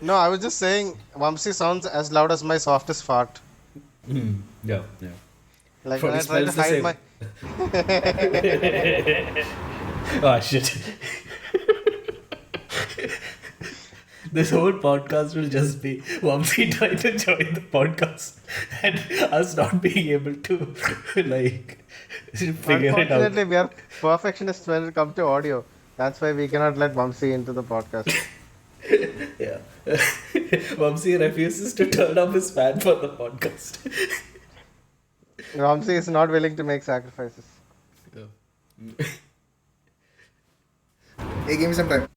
No, I was just saying, Vamsi sounds as loud as my softest fart. Yeah, yeah. Like when Probably I try to smells the hide same. my. Ah, shit. This whole podcast will just be Vamsi trying to join the podcast and us not being able to like figure it out. Unfortunately, we are perfectionists when it comes to audio. That's why we cannot let Vamsi into the podcast. Yeah. Vamsi refuses to turn off his fan for the podcast. Vamsi is not willing to make sacrifices. Yeah. Hey, give me some time.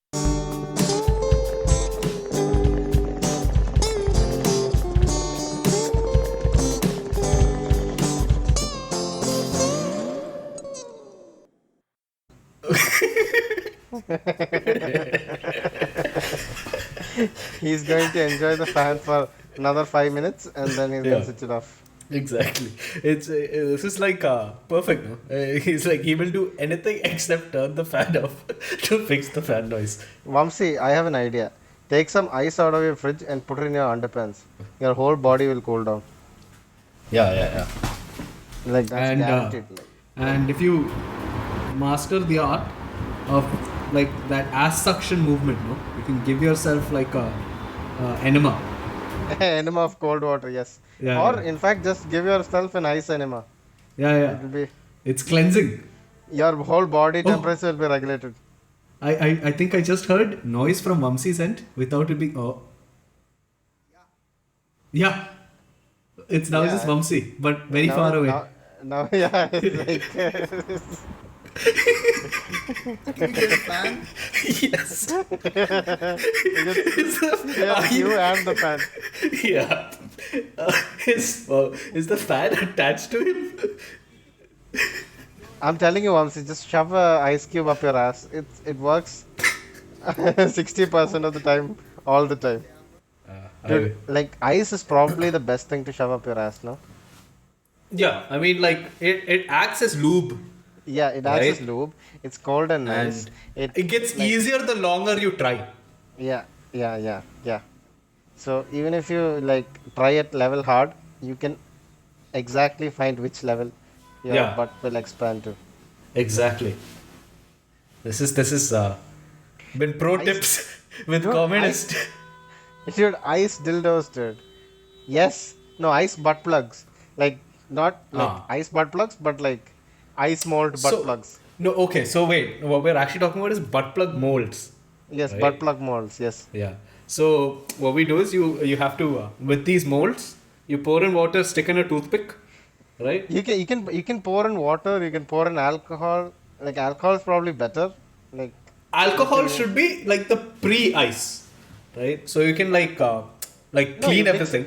He's going to enjoy the fan for another 5 minutes and then he's going Yeah. to switch it off. Exactly. It's this is like perfect. No? He's like he will do anything except turn the fan off to fix the fan noise. Vamsi, I have an idea. Take some ice out of your fridge and put it in your underpants. Your whole body will cool down. Yeah, yeah, Like yeah. that's guaranteed. Like. And if you master the art of like that ass suction movement, no, you can give yourself like a enema. Enema of cold water, yes. Yeah, Or yeah, in fact, just give yourself an ice enema. yeah, It yeah. will be It's cleansing. your whole body Oh, temperature will be regulated. I think I just heard noise from Vamsi's end without it being. Oh, yeah. It's now just Yeah. Vamsi, but very Now, far away. now, yeah, it's like Can you get a fan? Yes. it's, Are yeah, you you- and the fan. Yeah. Is the fan attached to him? I'm telling you, Vamsi, just shove a ice cube up your ass. It works 60% of the time, all the time. Dude, like ice is probably the best thing to shove up your ass, no? Yeah, I mean, like it acts as lube, Yeah, it acts as right? lube. It's cold and nice. And It it gets like easier the longer you try. yeah. So even if you like try it level hard, you can exactly find which level your Yeah, butt will expand to. exactly. This is been pro Ice, tips with dude, communist. dude, ice dildos, dude. Yes, no, ice butt plugs. Like not like Ah, ice butt plugs, but like ice mold butt so plugs. no, okay. So wait, what we're actually talking about is butt plug molds, Yes, butt right? plug molds. Yes. Yeah. So what we do is you have to with these molds you pour in water, stick in a toothpick, right? You can pour in water. You can pour in alcohol. Like alcohol is probably better. Like you Alcohol can should be like the pre-ice, right? So you can like no you clean mix everything.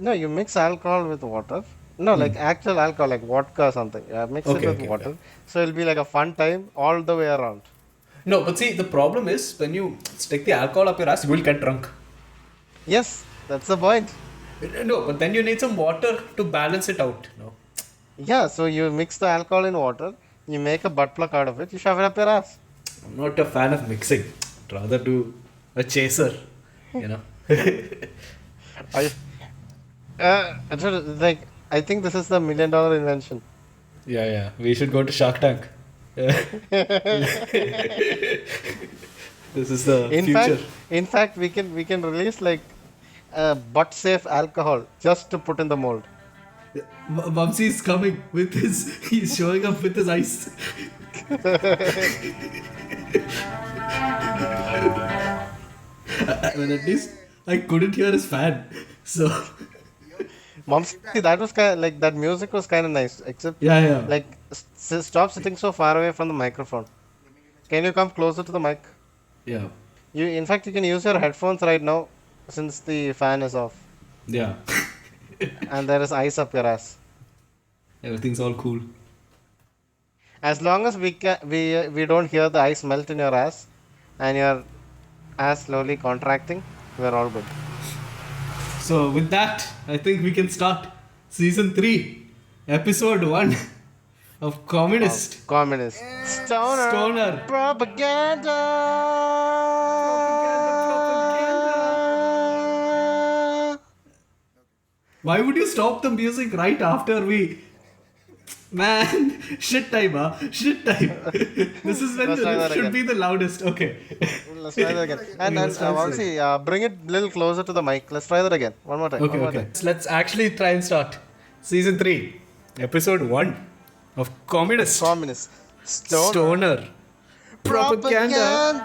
no you mix alcohol with water. No, like actual alcohol, like vodka or something. Mix it Okay, with okay, okay. water. So it'll be like a fun time all the way around. No, but see the problem is when you stick the alcohol up your ass, you will get drunk. Yes, that's the point. No, but then you need some water to balance it out. No. Yeah, so you mix the alcohol in water. You make a butt plug out of it. You shove it up your ass. I'm not a fan of mixing. I'd rather do a chaser, you know. I like I think this is the $1 million invention. Yeah, yeah. We should go to Shark Tank. This is the In future. fact, in fact, we can release like butt safe alcohol just to put in the mold. Vamsi is coming with his. He's showing up with his ice. Well, at least I couldn't hear his fan. So, Mom, see, that was kind like that music was kind of nice, except yeah, yeah. like stop sitting so far away from the microphone. Can you come closer to the mic? Yeah. In fact, you can use your headphones right now since the fan is off Yeah. and there is ice up your ass. Everything's all cool. As long as we don't hear the ice melt in your ass and your ass slowly contracting, we're all good. So, with that, I think we can start season 3, episode 1 of Communist Communist. Stoner. Stoner. Propaganda. Propaganda, propaganda. Why would you stop the music right after we... Man, shit time, huh? Shit time. This is when Let's the try riff that should again. be the loudest. Okay. Let's try that again. And Let's try this again. Vamsi, bring it a little closer to the mic. Let's try that again. One more time. Okay, One more okay. time. Let's actually try and start. Season 3, Episode 1 of Communist Communist. Stoner Propaganda.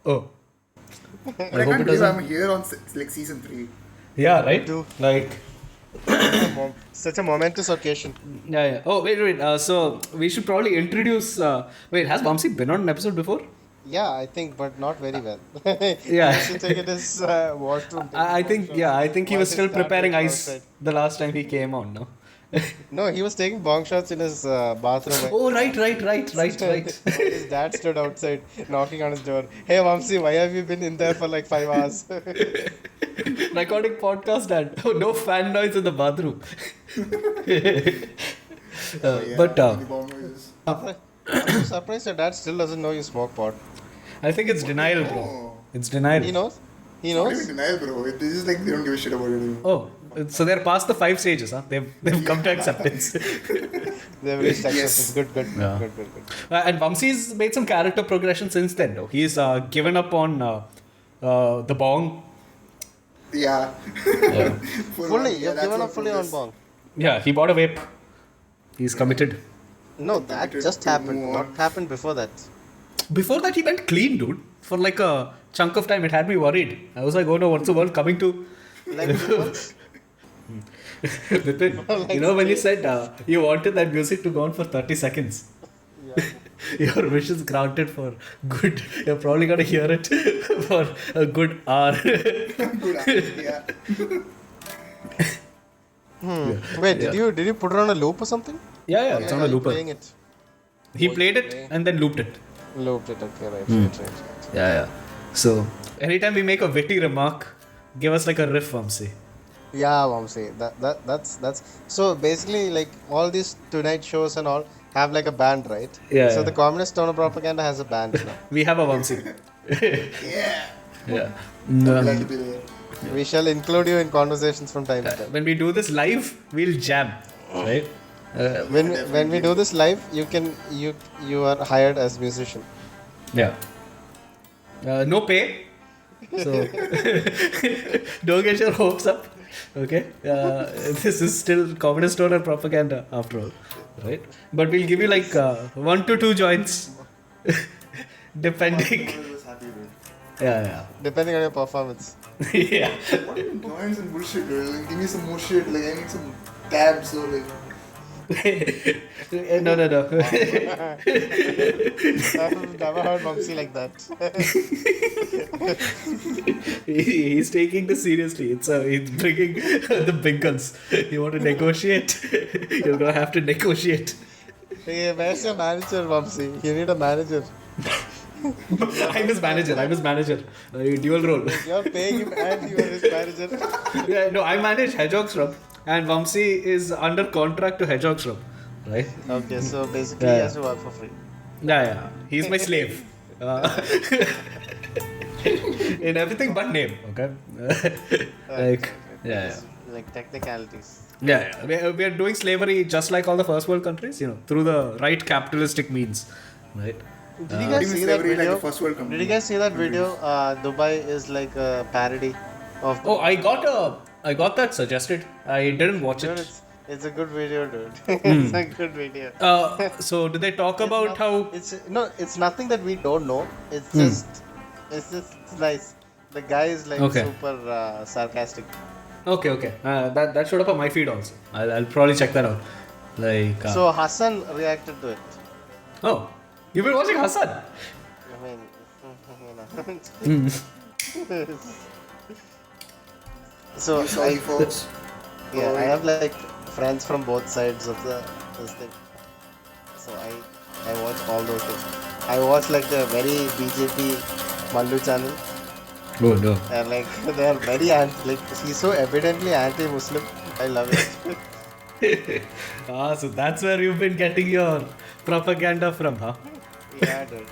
Oh, But I hope can't it believe doesn't- I'm here on like season 3. yeah, right? do. Like, Such a momentous occasion. yeah. Oh, wait. So we should probably introduce. Wait, has Vamsi been on an episode before? Yeah, I think, but not very well. Yeah. He should take it as washroom. I think, yeah, I think he was Once still started preparing ice outside. the last time he came on, no? No, he was taking bong shots in his bathroom. Oh, right. His dad stood outside knocking on his door. Hey, Vamsi, why have you been in there for like 5 hours? Recording podcast and no fan noise in the bathroom. But The bomb noises. I'm surprised your dad still doesn't know you smoke pot. I think it's denial, bro. Oh. It's denial. He knows? He Not knows? even denial, bro. It is just like they don't give a shit about it anymore. Oh, so they're past the 5 stages, huh? They've come to acceptance. They've reached acceptance. Yes. Good. Yeah. Good. And Vamsi's made some character progression since then, though. He's given up on the bong. Yeah. Fully, you've that's given what up fully on progress. bong. Yeah, he bought a vape. He's committed. No, that just happened. Not happened before that. Before that, he went clean, dude. For like a chunk of time, it had me worried. I was like, oh no, what's the world coming to? Like once. Vipin, you know when you said you wanted that music to go on for 30 seconds? Yeah. Your wish is granted for good. You're probably going to hear it for a good hour. Good, yeah. Wait, did you put it on a loop or something? Yeah, it's on a Are you looper. Playing it. He played it and then looped it. Looped it. Okay, right. Yeah. So, anytime we make a witty remark, give us like a riff, Vamsi. Yeah, Vamsi. That's so basically like all these tonight shows and all have like a band, right? Yeah, So yeah. the Communist Stoner Propaganda has a band now. We have a Vamsi. Yeah. Yeah. Glad to be there. We shall include you in conversations from time to time. When we do this live, we'll jam, right? When we do this live, you are hired as musician. Yeah. No pay. So don't get your hopes up. Okay. This is still Communist Stoner Propaganda after all, right? But we'll give you like 1 to 2 joints, depending. I was happy, dude. Yeah. Depending on your performance. Yeah. What are you doing some bullshit, dude? Like, give me some more shit. Like, I need some tabs or like. No. I've never heard Vamsi like that. He's taking this seriously. He's bringing the big guns. You want to negotiate? You're gonna have to negotiate. Hey, where's your manager, Vamsi? You need a manager. I'm his manager. Dual role. You're paying him and you are his manager. Yeah, no, I manage Hedgehog's Rub, and Vamsi is under contract to Hedgehog's Rub, right? Okay, so basically Yeah. he has to work for free. Yeah. He's my slave. In everything but name, okay? Like, yeah. Like technicalities. Yeah. We are doing slavery just like all the first world countries, through the right capitalistic means, right? Did you Even guys see that slavery like video? the first world company. Did you guys see that video? Dubai is like a parody of. Oh, I got that suggested. I didn't watch Dude, it. it's a good video, dude. It's a good video. So did they talk about how? It's nothing that we don't know. It's just nice. The guy is like Okay. super sarcastic. Okay. That showed up on my feed also. I'll probably check that out. Like. So Hassan reacted to it. Oh, you've been watching Hassan? I mean, so Sorry, folks. yeah, I have like friends from both sides of this thing. So I watch all those things. I watch like the very BJP Mallu channel. Oh no. And like they are very he's so evidently anti-Muslim. I love it. So that's where you've been getting your Propaganda from, huh? Yeah, dude.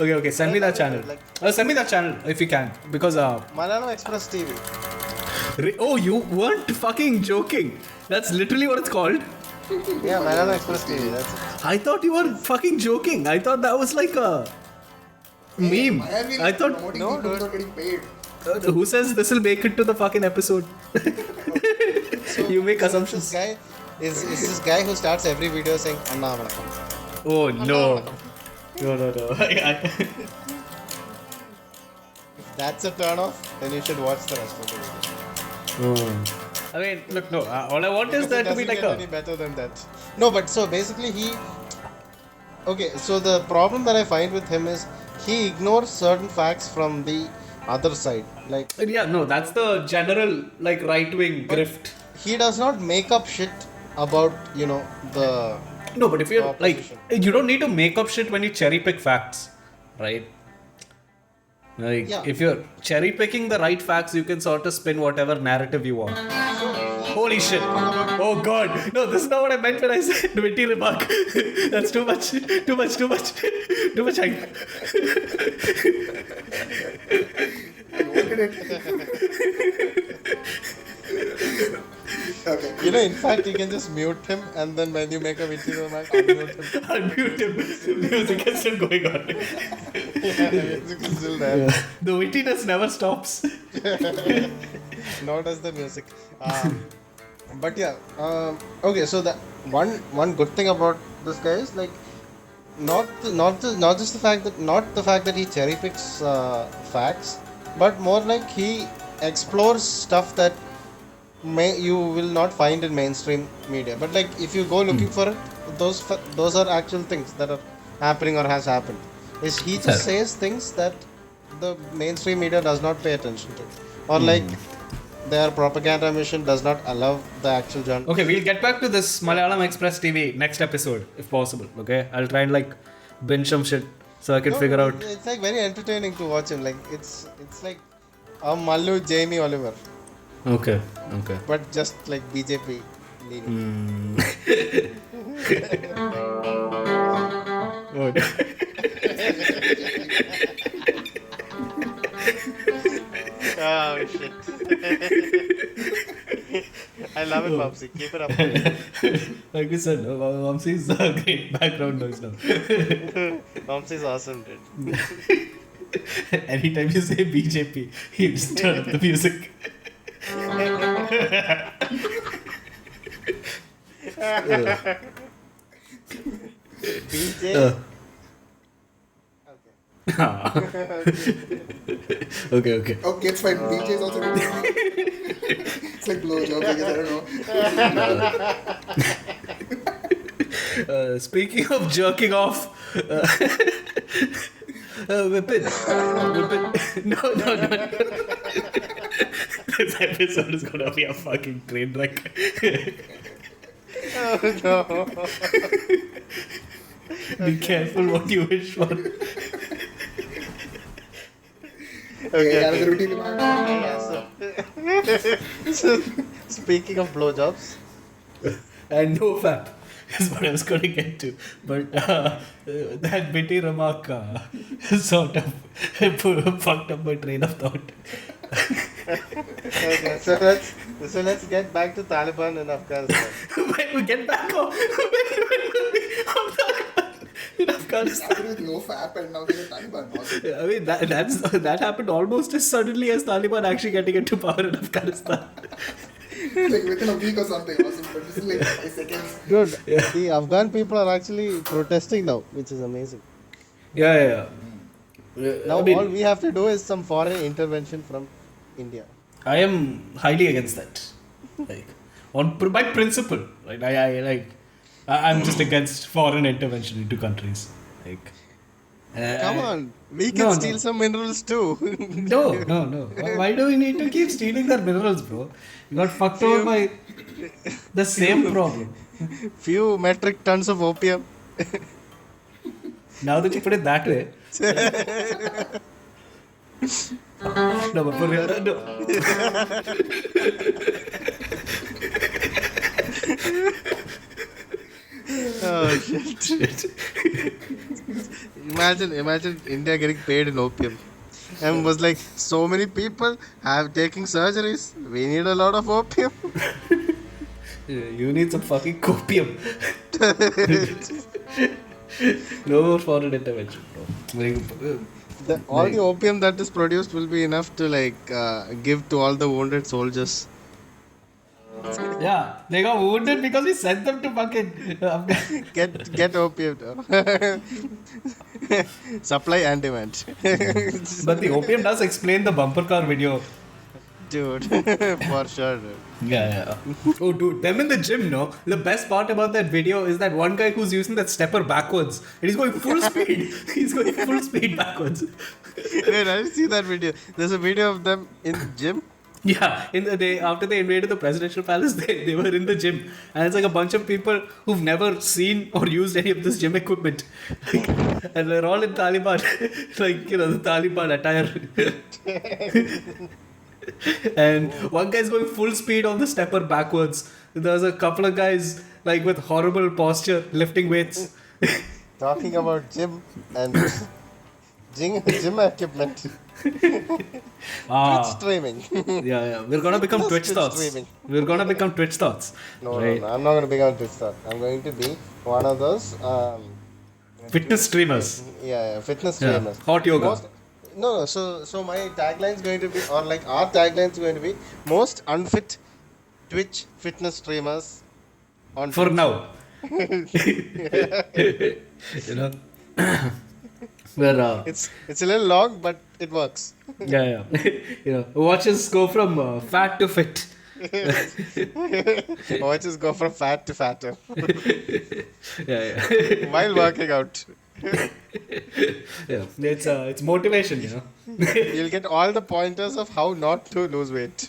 Okay. Send me that channel. Send me that channel if you can. Because, Malayalam Express TV. oh, you weren't fucking joking. That's literally what it's called. Yeah, Malayalam Express TV. That's it. I thought you were fucking joking. I thought that was like a meme. Why are we I thought. promoting No, people dude. without getting paid? Who says this will make it to the fucking episode? You make assumptions. This guy is this guy who starts every video saying Anna Vanakkam. Oh no. No. If that's a turn off, then you should watch the rest of the video. I mean, look, no. All I want is Because there it to be doesn't like get any better than that. No, but so basically okay, so the problem that I find with him is he ignores certain facts from the other side. Like Yeah, no, that's the general like right-wing grift. he does not make up shit about, the No, but if you're like, opposition. you don't need to make up shit when you cherry pick facts, right? Like, Yeah. if you're cherry picking the right facts, you can sort of spin whatever narrative you want. Holy shit! Oh god! No, this is not what I meant when I said witty remark. That's too much. Too much hype. Okay. In fact, you can just mute him and then when you make a witty remark, unmute him. Unmute him. Music is still going on. Yeah, the music is still there. The wittiness never stops. Nor does the music. But yeah, okay. So the one good thing about this guy is like not just the fact that he cherry picks facts, but more like he explores stuff that you will not find in mainstream media. But like if you go looking for it, those are actual things that are happening or has happened. Is he just says things that the mainstream media does not pay attention to, or like their propaganda mission does not allow the actual journal. Okay, we'll get back to this Malayalam Express TV next episode if possible. Okay, I'll try and like binge some shit so I can figure out. It's like very entertaining to watch him. Like it's like a Mallu Jamie Oliver, Okay. but just like BJP leaning. Oh, Oh shit! I love it, Vamsi. Keep it up. like we said, Vamsi is a great background noise now. Vamsi is awesome, dude. Anytime you say BJP, he just turn up the music. BJ. Okay. Okay, it's fine. DJ is also good. It's like blowjob, I guess, I don't know. Speaking of jerking off, Vipin. No. This episode is gonna be a fucking train wreck. Oh no! Be careful what you wish for. Okay, another routine remark. So, speaking of blowjobs, And NoFap is what I was going to get to. But that bitty remark sort of fucked up my train of thought. okay, so let's get back to Taliban in Afghanistan. When we get back on, when will we on Taliban in Afghanistan? Started with NoFap and now there's a Taliban. Awesome. I mean, that happened almost as suddenly as Taliban actually getting into power in Afghanistan. Like within a week or something. Awesome. But this is like 5 seconds. Dude, the Afghan people are actually protesting now, which is amazing. Yeah. Now I mean, all we have to do is some foreign intervention from India. I am highly against that. Like, by principle, right? I'm just against foreign intervention into countries. Like, Come on, we can steal some minerals too. No. Why do we need to keep stealing their minerals, bro? You got fucked over by the same problem. Few metric tons of opium. Now that you put it that way. No, but for real, no. Oh shit. Imagine India getting paid in opium. And was like, so many people have taking surgeries. We need a lot of opium. You need some fucking copium. No more foreign intervention, bro. All the opium that is produced will be enough to give to all the wounded soldiers. Yeah, they got wounded because we sent them to fucking Get opium. Supply and demand. But the opium does explain the bumper car video. Dude, for sure, dude. Yeah. Oh, dude, them in the gym, no? The best part about that video is that one guy who's using that stepper backwards. And he's going full speed. He's going full speed backwards. Wait, I didn't see that video. There's a video of them in the gym. Yeah, in the day after they invaded the presidential palace, they were in the gym. And it's like a bunch of people who've never seen or used any of this gym equipment. And they're all in Taliban. The Taliban attire. And one guy's going full speed on the stepper backwards. There's a couple of guys with horrible posture lifting weights. Talking about gym and gym equipment. Twitch streaming. Yeah. We're gonna become Twitch thoughts. Streaming. We're gonna become Twitch thoughts. No, I'm not going to become a Twitch star. I'm going to be one of those Fitness streamers. Yeah, fitness streamers. Hot yoga. So my tagline is going to be, or our tagline is going to be, most unfit Twitch fitness streamers on For Twitch. now. Where It's a little long, but it works. yeah. Watches go from fat to fit. Watches go from fat to fatter Yeah. while working out. Yeah. It's motivation, You'll get all the pointers of how not to lose weight.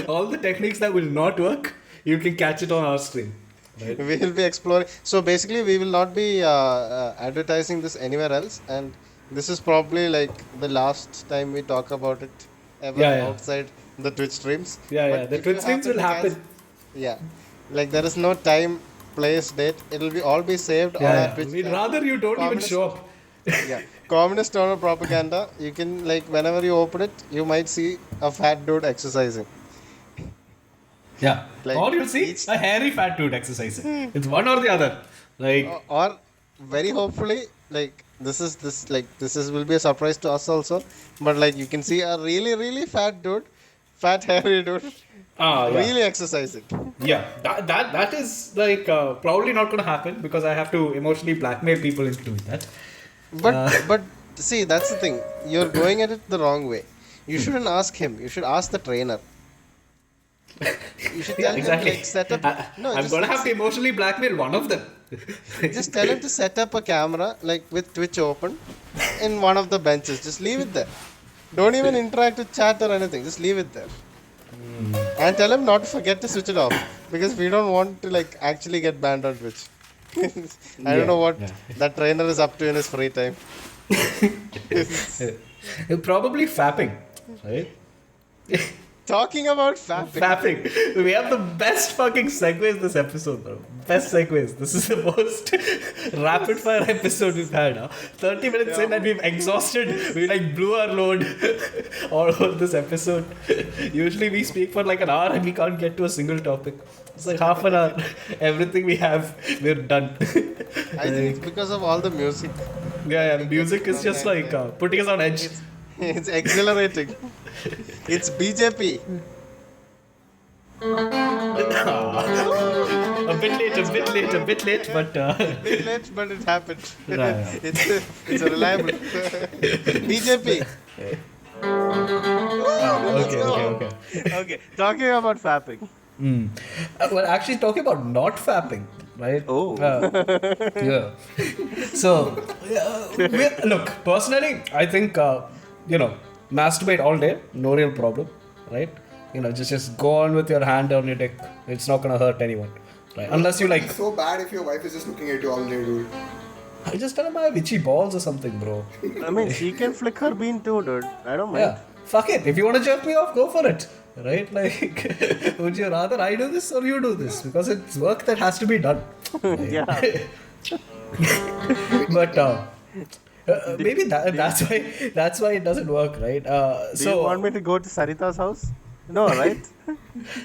All the techniques that will not work, you can catch it on our stream. Right? We will be exploring. So basically, we will not be advertising this anywhere else, and this is probably the last time we talk about it ever outside the Twitch streams. Yeah. But The if you Twitch streams will happen. There is no time, place, date. It will all be saved on our Twitch. We'd rather you don't even show up. Communist donor propaganda. You can whenever you open it, you might see a fat dude exercising. Yeah. Or you'll see a hairy fat dude exercising. It's one or the other. Or very hopefully, this will be a surprise to us also. But you can see a really, really fat hairy dude, really exercising. Yeah. That is probably not going to happen because I have to emotionally blackmail people into doing that. But see, that's the thing. You're going at it the wrong way. You shouldn't ask him. You should ask the trainer. You should tell him set up. I'm gonna have to emotionally blackmail one of them. Just tell him to set up a camera with Twitch open in one of the benches. Just leave it there. Don't even interact with chat or anything. Just leave it there. And tell him not to forget to switch it off because we don't want to actually get banned on Twitch. I don't know what that trainer is up to in his free time. Probably fapping, right? Talking about fapping. We have the best fucking segues this episode, bro. Best segues. This is the most rapid fire episode we've had. 30 minutes in and we've exhausted. We blew our load all over this episode. Usually we speak for an hour and we can't get to a single topic. It's half an hour. Everything we have, we're done. I think it's because of all the music. Yeah. The music is just putting us on edge. It's exhilarating. It's BJP. A bit late, but Bit late, but it happened. Right. It's a reliable BJP. Okay. Talking about fapping. Well, actually, talking about not fapping, right? Oh. Yeah. So, look, personally, I think, masturbate all day, no real problem, right? Just go on with your hand on your dick. It's not gonna hurt anyone, right? Unless you It's so bad if your wife is just looking at you all day, dude. I just tell him I have itchy balls or something, bro. I mean, she can flick her bean too, dude. I don't mind. Yeah. Fuck it. If you want to jerk me off, go for it. right? Like, would you rather I do this or you do this? Because it's work that has to be done. Yeah. But maybe that's why it doesn't work, right? Do you want me to go to Sarita's house? No, right?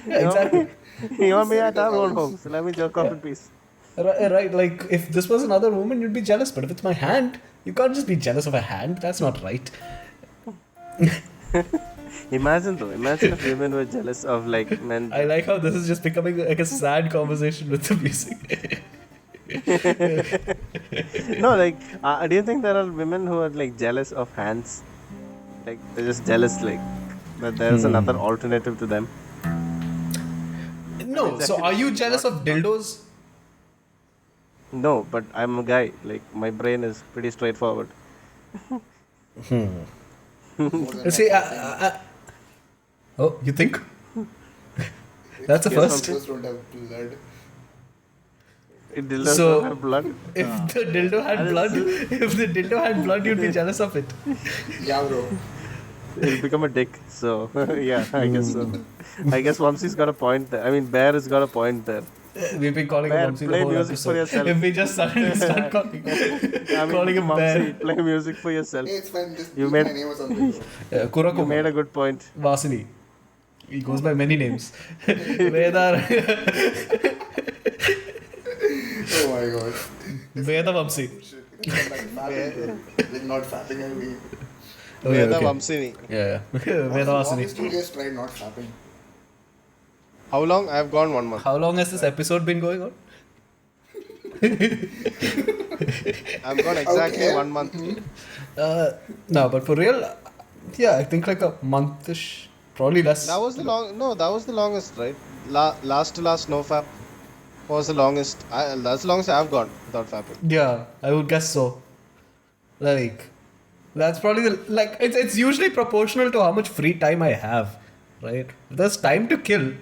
yeah, exactly. You want me at our own House. home, so let me jerk off in peace. Right, like if this was another woman, you'd be jealous. But if it's my hand, you can't just be jealous of a hand. That's not right. Imagine if women were jealous of like men. I like how this is just becoming like a sad conversation with the music. No, like, do you think there are women who are like jealous of hands? Like, they're just jealous, like, that there's another alternative to them. No, so are you jealous of dildos? No, but I'm a guy. Like, my brain is pretty straightforward. See, oh, you think? That's a Yes, first. dildos don't have blood. It does So- not have blood. If the dildo had blood, you'd be jealous of it. Yeah, bro. It'll become a dick. So, yeah, I guess so. I guess Vamsi's got a point there. I mean, Bear has got a point there. We've been calling Bear, him Vamsi the play whole music episode. for yourself. If we just suddenly start calling him Vamsi, Bear. play music for yourself. Hey, it's fine. Just You use made- my name or something. You Kurako made a good point. Vasini. He goes by many names. Veda Oh my god. Vamsi. Shit. It's like fapping. Like not fapping, I mean. Oh, yeah, okay. Vamsini. Yeah. VedaVasini. Honestly, you guys tried not fapping. How long? I've gone 1 month. How long has this episode been going on? I've gone exactly Okay. 1 month. No, but for real, yeah, I think like a monthish, probably less. That was the longest, right? Last to last NoFap was the longest. That's the longest I've gone without fapping. Yeah, I would guess so. Like, that's probably the like. It's usually proportional to how much free time I have, right? If there's time to kill,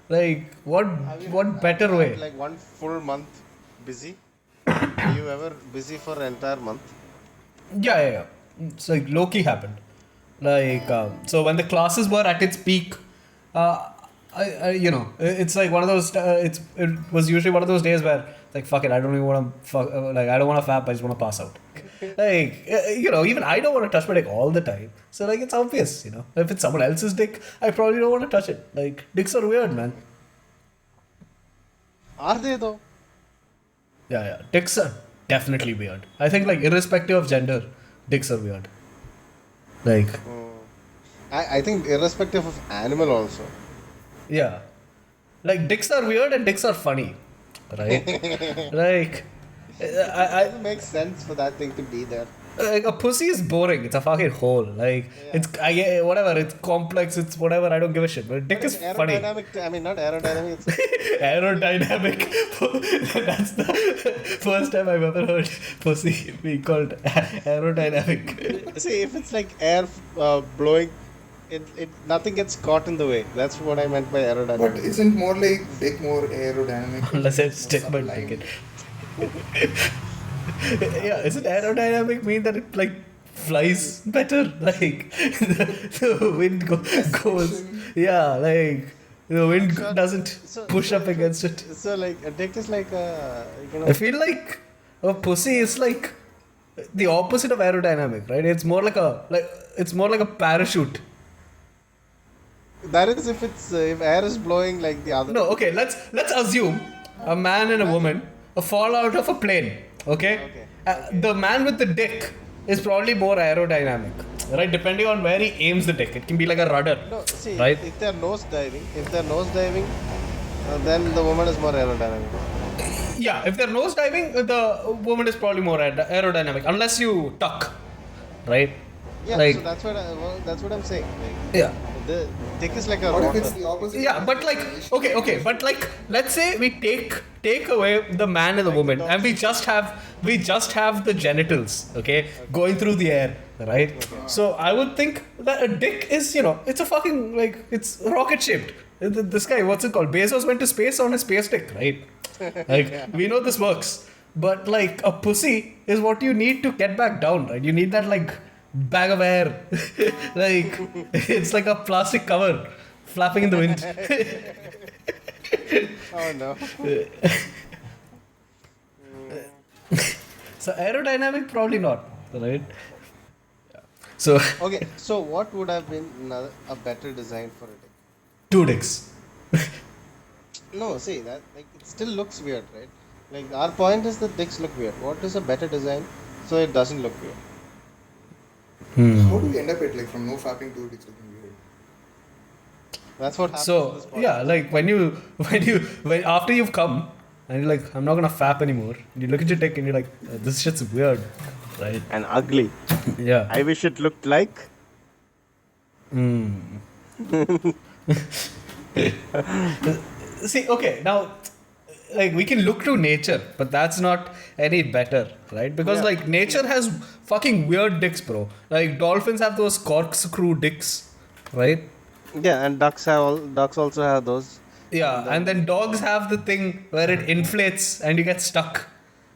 like what better way? Like 1 full month busy. Are you ever busy for an entire month? Yeah. It's like low-key happened. Like, so when the classes were at its peak, I it's like one of those. It was usually one of those days where like fuck it, I don't even want to I don't want to fap, I just want to pass out. Like, even I don't want to touch my dick all the time. So like it's obvious, if it's someone else's dick, I probably don't want to touch it. Like dicks are weird, man. Are they though? Yeah. Dicks are definitely weird. I think like irrespective of gender, dicks are weird. Like, I think irrespective of animal also. yeah. Like dicks are weird and dicks are funny. Right? Like It doesn't make sense for that thing to be there. like a pussy is boring. It's a fucking hole. Like whatever. It's complex. It's whatever. I don't give a shit. But dick is funny. Aerodynamic. I mean, not aerodynamic. It's Aerodynamic. That's the first time I've ever heard pussy being called aerodynamic. see, if it's like air blowing, it nothing gets caught in the way. That's what I meant by But aerodynamic. isn't more like dick more aerodynamic? Unless I stick my dick in. Yeah, isn't aerodynamic mean that it like flies better? Like the wind goes. Yeah, like the wind doesn't push up against it. So like a dick is like a I feel like a pussy is like the opposite of aerodynamic, right? It's more like a parachute. that is if air is blowing like the other. No, okay, let's assume a man and a woman fall out of a plane. Okay? The man with the dick is probably more aerodynamic, right? Depending on where he aims the dick, it can be like a rudder. No, see, right? if they're nose diving, then the woman is more aerodynamic. Yeah, if they're nose diving, the woman is probably more aerodynamic, unless you tuck, right? Yeah, Like- so that's what I'm saying. Like, Yeah. the dick is like a What if rotor. it's the opposite? Yeah, but like, okay, but like, let's say we take away the man and the woman, and we just have the genitals, okay, going through the air, right? So I would think that a dick is, it's a fucking like it's rocket shaped. This guy, what's it called? Bezos went to space on his space dick, right? Like we know this works, but like a pussy is what you need to get back down, right? You need that like bag of air. Like it's like a plastic cover flapping in the wind. Oh no. So aerodynamic, probably not, right? So Okay, so what would have been a better design for a dick? two dicks. No, see that like it still looks weird, right? Like our point is that dicks look weird. What is a better design so it doesn't look weird? How do we end up at like from no fapping to it's looking weird? That's what happens in this So yeah, podcast. like when after you've come and you're like, I'm not gonna fap anymore. You look at your dick and you're like, this shit's weird, right? And ugly. Yeah. I wish it looked like. See, okay, now like we can look to nature, but that's not any better, right? Because Yeah. like nature has fucking weird dicks, bro. Like dolphins have those corkscrew dicks, right? Yeah, and ducks also have those. Yeah, and then dogs have the thing where it inflates and you get stuck.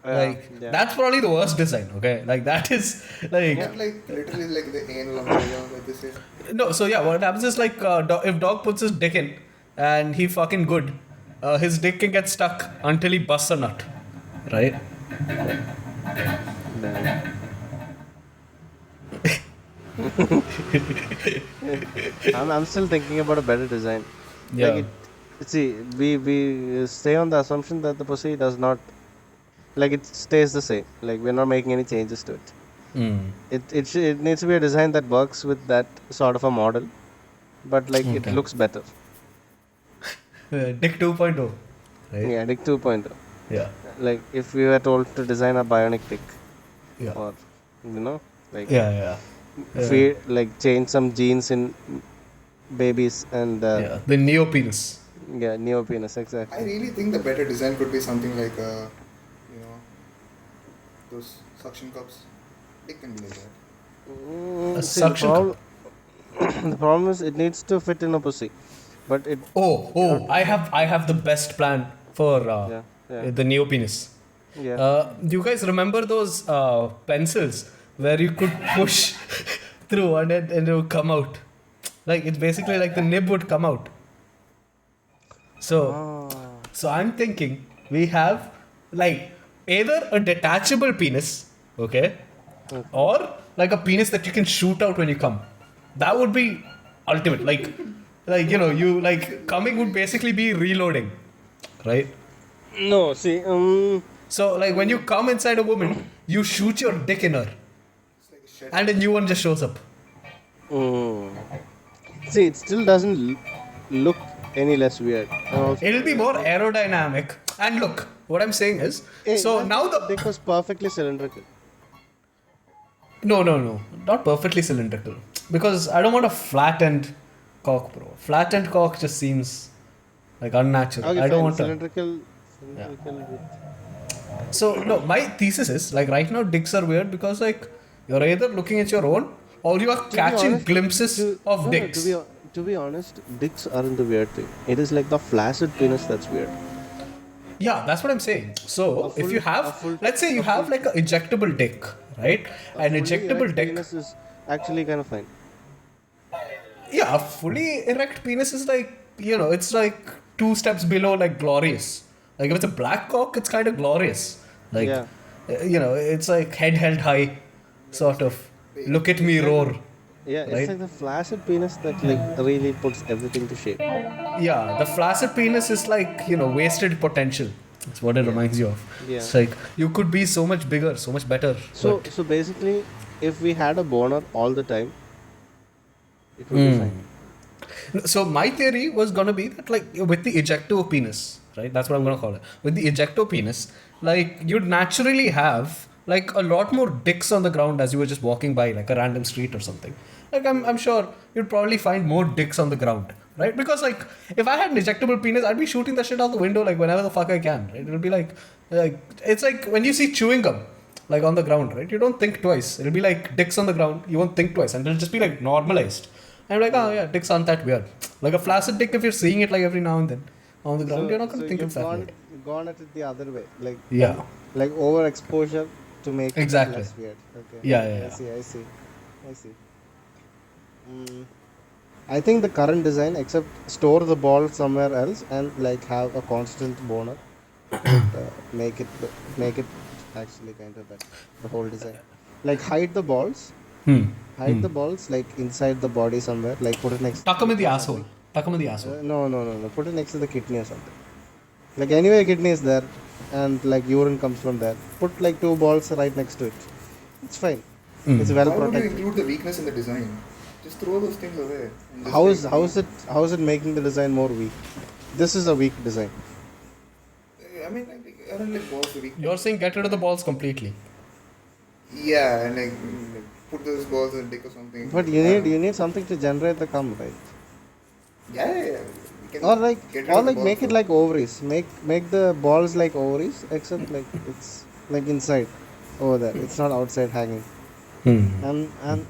Like Yeah. that's probably the worst design. Okay, like that is like Not like literally like the anal umbrella like they say. no. So yeah, what happens is like if dog puts his dick in and he fucking good, his dick can get stuck until he busts a nut, right? I'm still thinking about a better design. Yeah. Like see, we stay on the assumption that the pussy does not like it stays the same. Like we're not making any changes to it. Mm. It needs to be a design that works with that sort of a model, but like it Okay. looks better. Dick 2.0, right? Yeah, Dick 2.0. Yeah. Like if we were told to design a bionic dick, Yeah. or like Yeah. if we like change some genes in babies and Yeah. The neo penis. yeah, neopenis I exactly. really think the better design could be something like you know, those suction cups. It can be like that. A See, suction cup. the problem is it needs to fit in a pussy, but it Oh! I have the best plan for yeah the neo penis. yeah. Do you guys remember those pencils where you could push through and it would come out? Like it's basically like the nib would come out. So I'm thinking we have like either a detachable penis, okay, or like a penis that you can shoot out when you come. That would be ultimate. Like you like coming would basically be reloading, right? No, see, So like when you come inside a woman, you shoot your dick in her, It's like a shed. and a new one just shows up. see, it still doesn't look any less weird. And also, It'll be more aerodynamic. And look, what I'm saying is, hey, so that now the dick was perfectly cylindrical. no, not perfectly cylindrical, because I don't want a flat-end cock, bro. Flat-end cock just seems like unnatural. Okay, I don't fine, want a. cylindrical with So no, my thesis is like right now dicks are weird because like you're either looking at your own or you are To be catching honest, glimpses of no, dicks. to be honest, dicks aren't the weird thing. It is like the flaccid penis that's weird. Yeah, that's what I'm saying. So if you have, let's say you have like an ejectable dick, right? An Fully ejectable erect dick. penis is actually kind of fine. Yeah, a fully erect penis is like, it's like 2 steps below like glorious. Like if it's a black cock, it's kind of glorious. Like, Yeah. it's like head held high, sort of. Look at me roar. Yeah, it's Right? like the flaccid penis that like really puts everything to shape. Yeah, the flaccid penis is like, wasted potential. That's what it reminds you of. Yeah. It's like you could be so much bigger, so much better. So basically, if we had a boner all the time, it would be fine. So my theory was gonna be that like with the ejecto penis, right? That's what I'm gonna call it. With the ejecto penis, like you'd naturally have like a lot more dicks on the ground as you were just walking by like a random street or something. Like I'm sure you'd probably find more dicks on the ground, right? Because like if I had an ejectable penis, I'd be shooting that shit out the window like whenever the fuck I can, right? It'll be like it's like when you see chewing gum like on the ground, right? You don't think twice. It'll be like dicks on the ground. You won't think twice, and it'll just be like normalized. And you're like, oh yeah, dicks aren't that weird. Like a flaccid dick, if you're seeing it like every now and then on the ground, you're not gonna think you've it's that weird. gone at it the other way, like Yeah. like overexposure to make Exactly. it less weird. Okay. Yeah. I see. I think the current design, except store the ball somewhere else and like have a constant boner, would make it actually kind of better. The whole design, like Hmm. hide the balls like inside the body somewhere, like put it next to Tuck the him in the kidney or asshole. something. Tuck him in the asshole. No. Put it next to the kidney or something. Like anyway, kidney is there, and like urine comes from there. Put like two balls right next to it. It's fine. It's well Why would you protected. include the weakness in the design? Just throw those things away. And just How is it making the design more weak? This is a weak design. I mean, I don't like balls are weak. You're saying get rid of the balls completely. Yeah, and like put those balls in dick or something. But you need something to generate the cum, right? Yeah. We can Or like get rid of the balls, make it though. like ovaries. Make the balls like ovaries, except like it's like inside over there. It's not outside hanging. And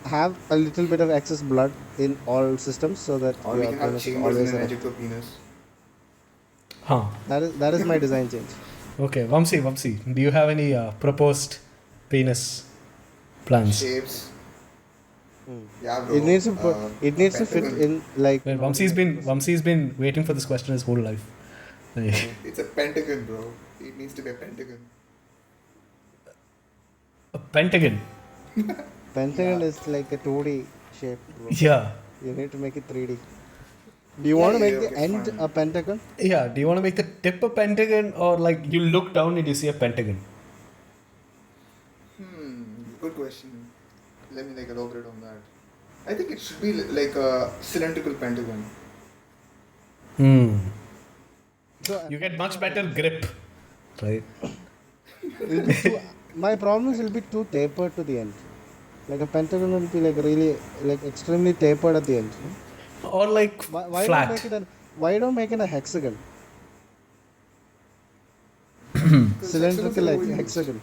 have a little bit of excess blood in all systems so that Or we your can have penis is chambers always in an erect. ejected penis. Huh. That is my design change. Okay, Vamsi, do you have any proposed penis plans? Shapes. Hmm. Yeah, bro. It needs to fit pentagon. in like. Well, Vamsi's been waiting for this question his whole life. It's a pentagon, bro. It needs to be a pentagon. A pentagon. Pentagon is like a 2D shape, bro. Yeah. You need to make it 3D. Do you want to make the okay, end fine. a pentagon? Yeah. Do you want to make the tip a pentagon or like you look down and you see a pentagon? Good question. Let me like elaborate on that. I think it should be like a cylindrical pentagon. So, You get much better grip, right? it'll be my problem is it'll be too tapered to the end. Like a pentagon will be like really like extremely tapered at the end. Or like Why flat. why don't make it a hexagon? Cylindrical like hexagon.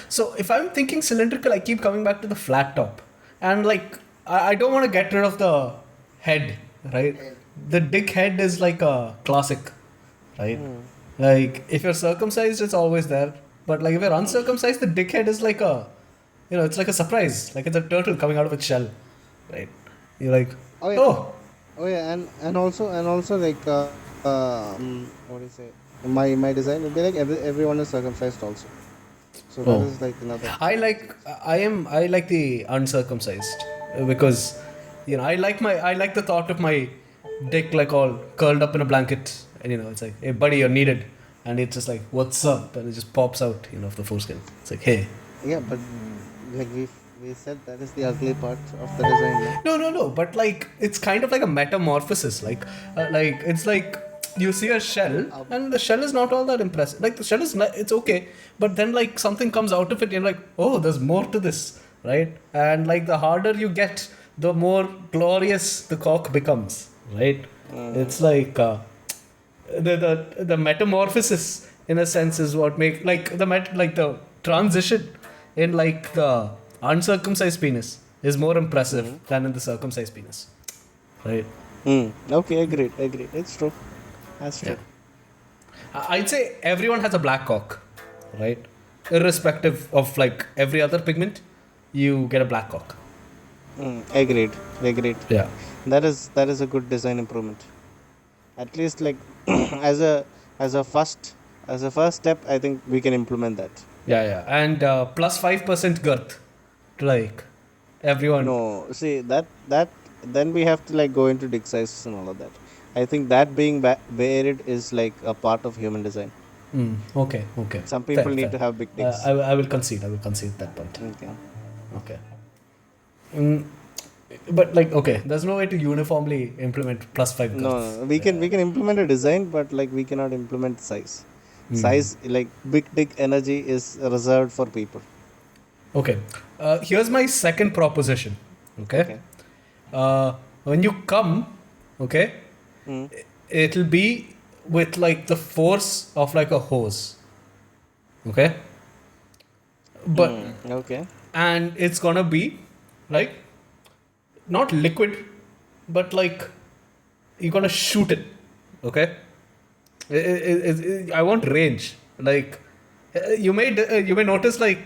So if I'm thinking cylindrical, I keep coming back to the flat top, and like I don't want to get rid of the head, right? The dick head is like a classic, right? Like if you're circumcised, it's always there, but like if you're uncircumcised, the dick head is like a, it's like a surprise, like it's a turtle coming out of its shell, right? You're like, Oh yeah. oh, Oh yeah, and also like what do you say? My design will be like everyone is circumcised also. So that is like another. I like the uncircumcised because I like the thought of my dick like all curled up in a blanket, and it's like, hey buddy, you're needed, and it's just like, what's up, and it just pops out of the foreskin. It's like, hey. Yeah, but like we said that is the ugly part of the design. No, but like it's kind of like a metamorphosis, like it's like you see a shell and the shell is not all that impressive, like the shell is it's okay, but then like something comes out of it, you're like, oh, there's more to this, right? And like the harder you get, the more glorious the cock becomes, right? It's like the metamorphosis in a sense is what make like the transition in like the uncircumcised penis is more impressive than in the circumcised penis, right? Okay, agreed. It's true. That's true. I'd say everyone has a black cock, right? Irrespective of like every other pigment, you get a black cock. Agreed. Yeah. That is a good design improvement. At least like as a first step, I think we can implement that. Yeah. And plus 5% girth to like everyone. No, see that then we have to like go into dick sizes and all of that. I think that being varied is like a part of human design. Okay. Some people need to have big dicks. I will concede that point. Okay. But like, okay, there's no way to uniformly implement plus 5 girth. No, we can implement a design, but like we cannot implement size. Size, like big dick energy is reserved for people. Okay. Here's my second proposition. Okay. When you come, okay, it'll be with like the force of like a hose. Okay. But Okay. and it's gonna be like not liquid, but like you're gonna shoot it. Okay. I want range. Like you may notice like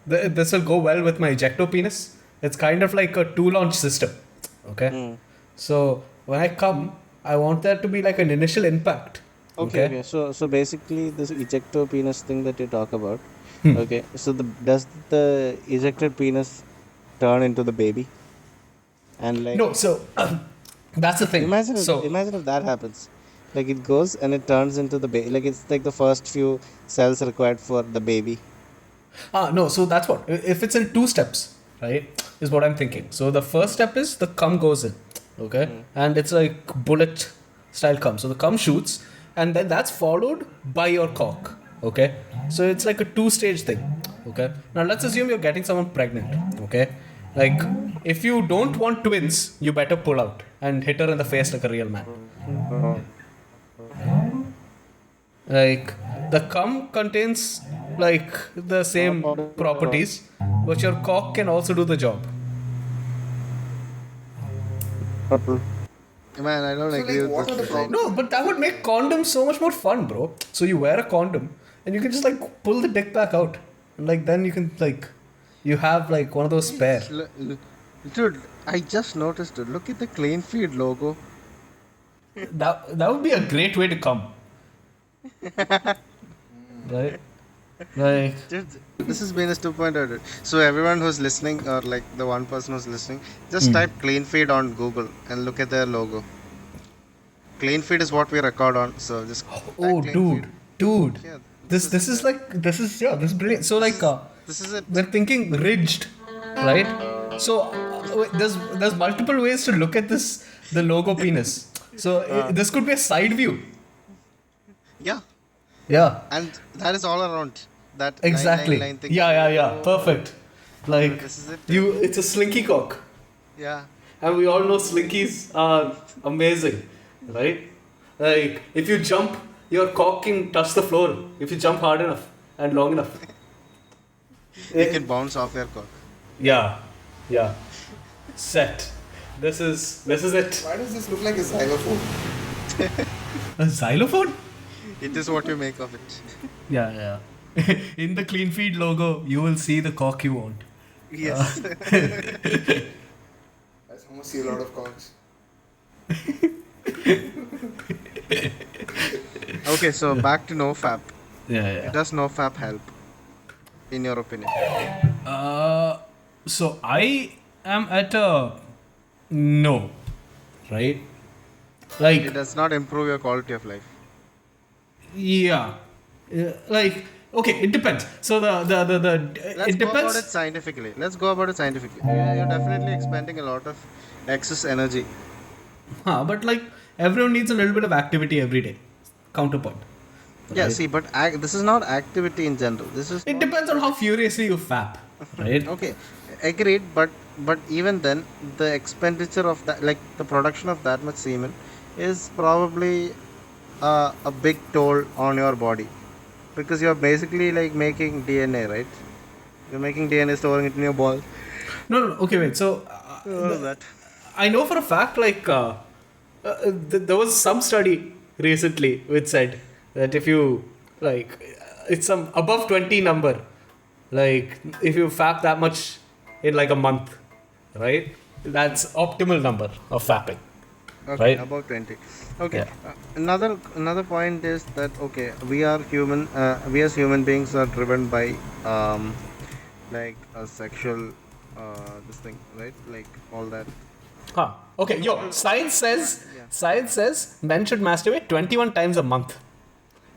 this will go well with my ejecto penis. It's kind of like a 2 launch system. Okay. Hmm. So when I come, I want there to be like an initial impact. Okay, Okay. okay. So basically, this ejector penis thing that you talk about. Hmm. Okay. So does the ejected penis turn into the baby? And like, No, so that's the thing. So imagine if that happens. Like it goes and it turns into the baby. Like it's like the first few cells required for the baby. no, so that's what. If it's in two steps, right, is what I'm thinking. So the first step is the cum goes in, okay, Hmm. and it's like bullet style cum. So the cum shoots, and then that's followed by your cock, okay. So it's like a two-stage thing, okay. Now let's assume you're getting someone pregnant, okay. Like if you don't want twins, you better pull out and hit her in the face like a real man. Like the cum contains like the same properties, but your cock can also do the job. Man, I don't So agree like, with what this are the design. No, problems but with that this? would make condoms so much more fun, bro. So you wear a condom and you can just like pull the dick back out, and like then you can like you have like one of those spare. Dude, I just noticed it. Look at the clean feed logo. That would be a great way to come, right? Like Dude, this is Venus 2.0. Dude. So everyone who's listening, or like the one person who's listening, just type clean feed on Google and look at their logo. Clean feed is what we record on. So just type oh, clean feed. dude, Yeah, this this is is it. like this is brilliant. So This like is this is it. we're thinking ridged, right? So there's multiple ways to look at this the logo penis. So this could be a side view. Yeah, Yeah, and that is all around that exactly. 999 thing. Yeah. Oh, Perfect. dude, Like this is it, dude. it's a slinky cock, Yeah. and we all know slinkies are amazing, right? Like if you jump, your cock can touch the floor if you jump hard enough and long enough. You can bounce off your cock. Yeah, yeah. Set. This is it. Why does this look like a xylophone? A xylophone? It is what you make of it. Yeah. In the clean feed logo, you will see the cock you want. Yes. I almost see a lot of cocks. Okay, so back to NoFap. Yeah. Does NoFap help, in your opinion? So I am at a no, right? Like It does not improve your quality of life. yeah, like okay, it depends. So the Let's it go about it depends. scientifically. You're definitely expending a lot of excess energy. But like everyone needs a little bit of activity every day. Counterpoint. Yeah, Right? see, but this is not activity in general. This is It not depends on how furiously you fap, right? okay. Agreed, but even then, the expenditure of that, like the production of that much semen, is probably a big toll on your body because you're basically like making DNA, right? You're making DNA, storing it in your balls. No. Okay, wait. So That. I know for a fact, like there was some study recently which said that if you like, it's some above 20 number, like if you fap that much in like a month, right? That's optimal number of fapping, Okay, right? about 20. Okay. Yeah. Another point is that okay, we are human. We as human beings are driven by like a sexual this thing, right? Like all that. Huh. Okay, yo, Yeah. science says men should masturbate 21 times a month.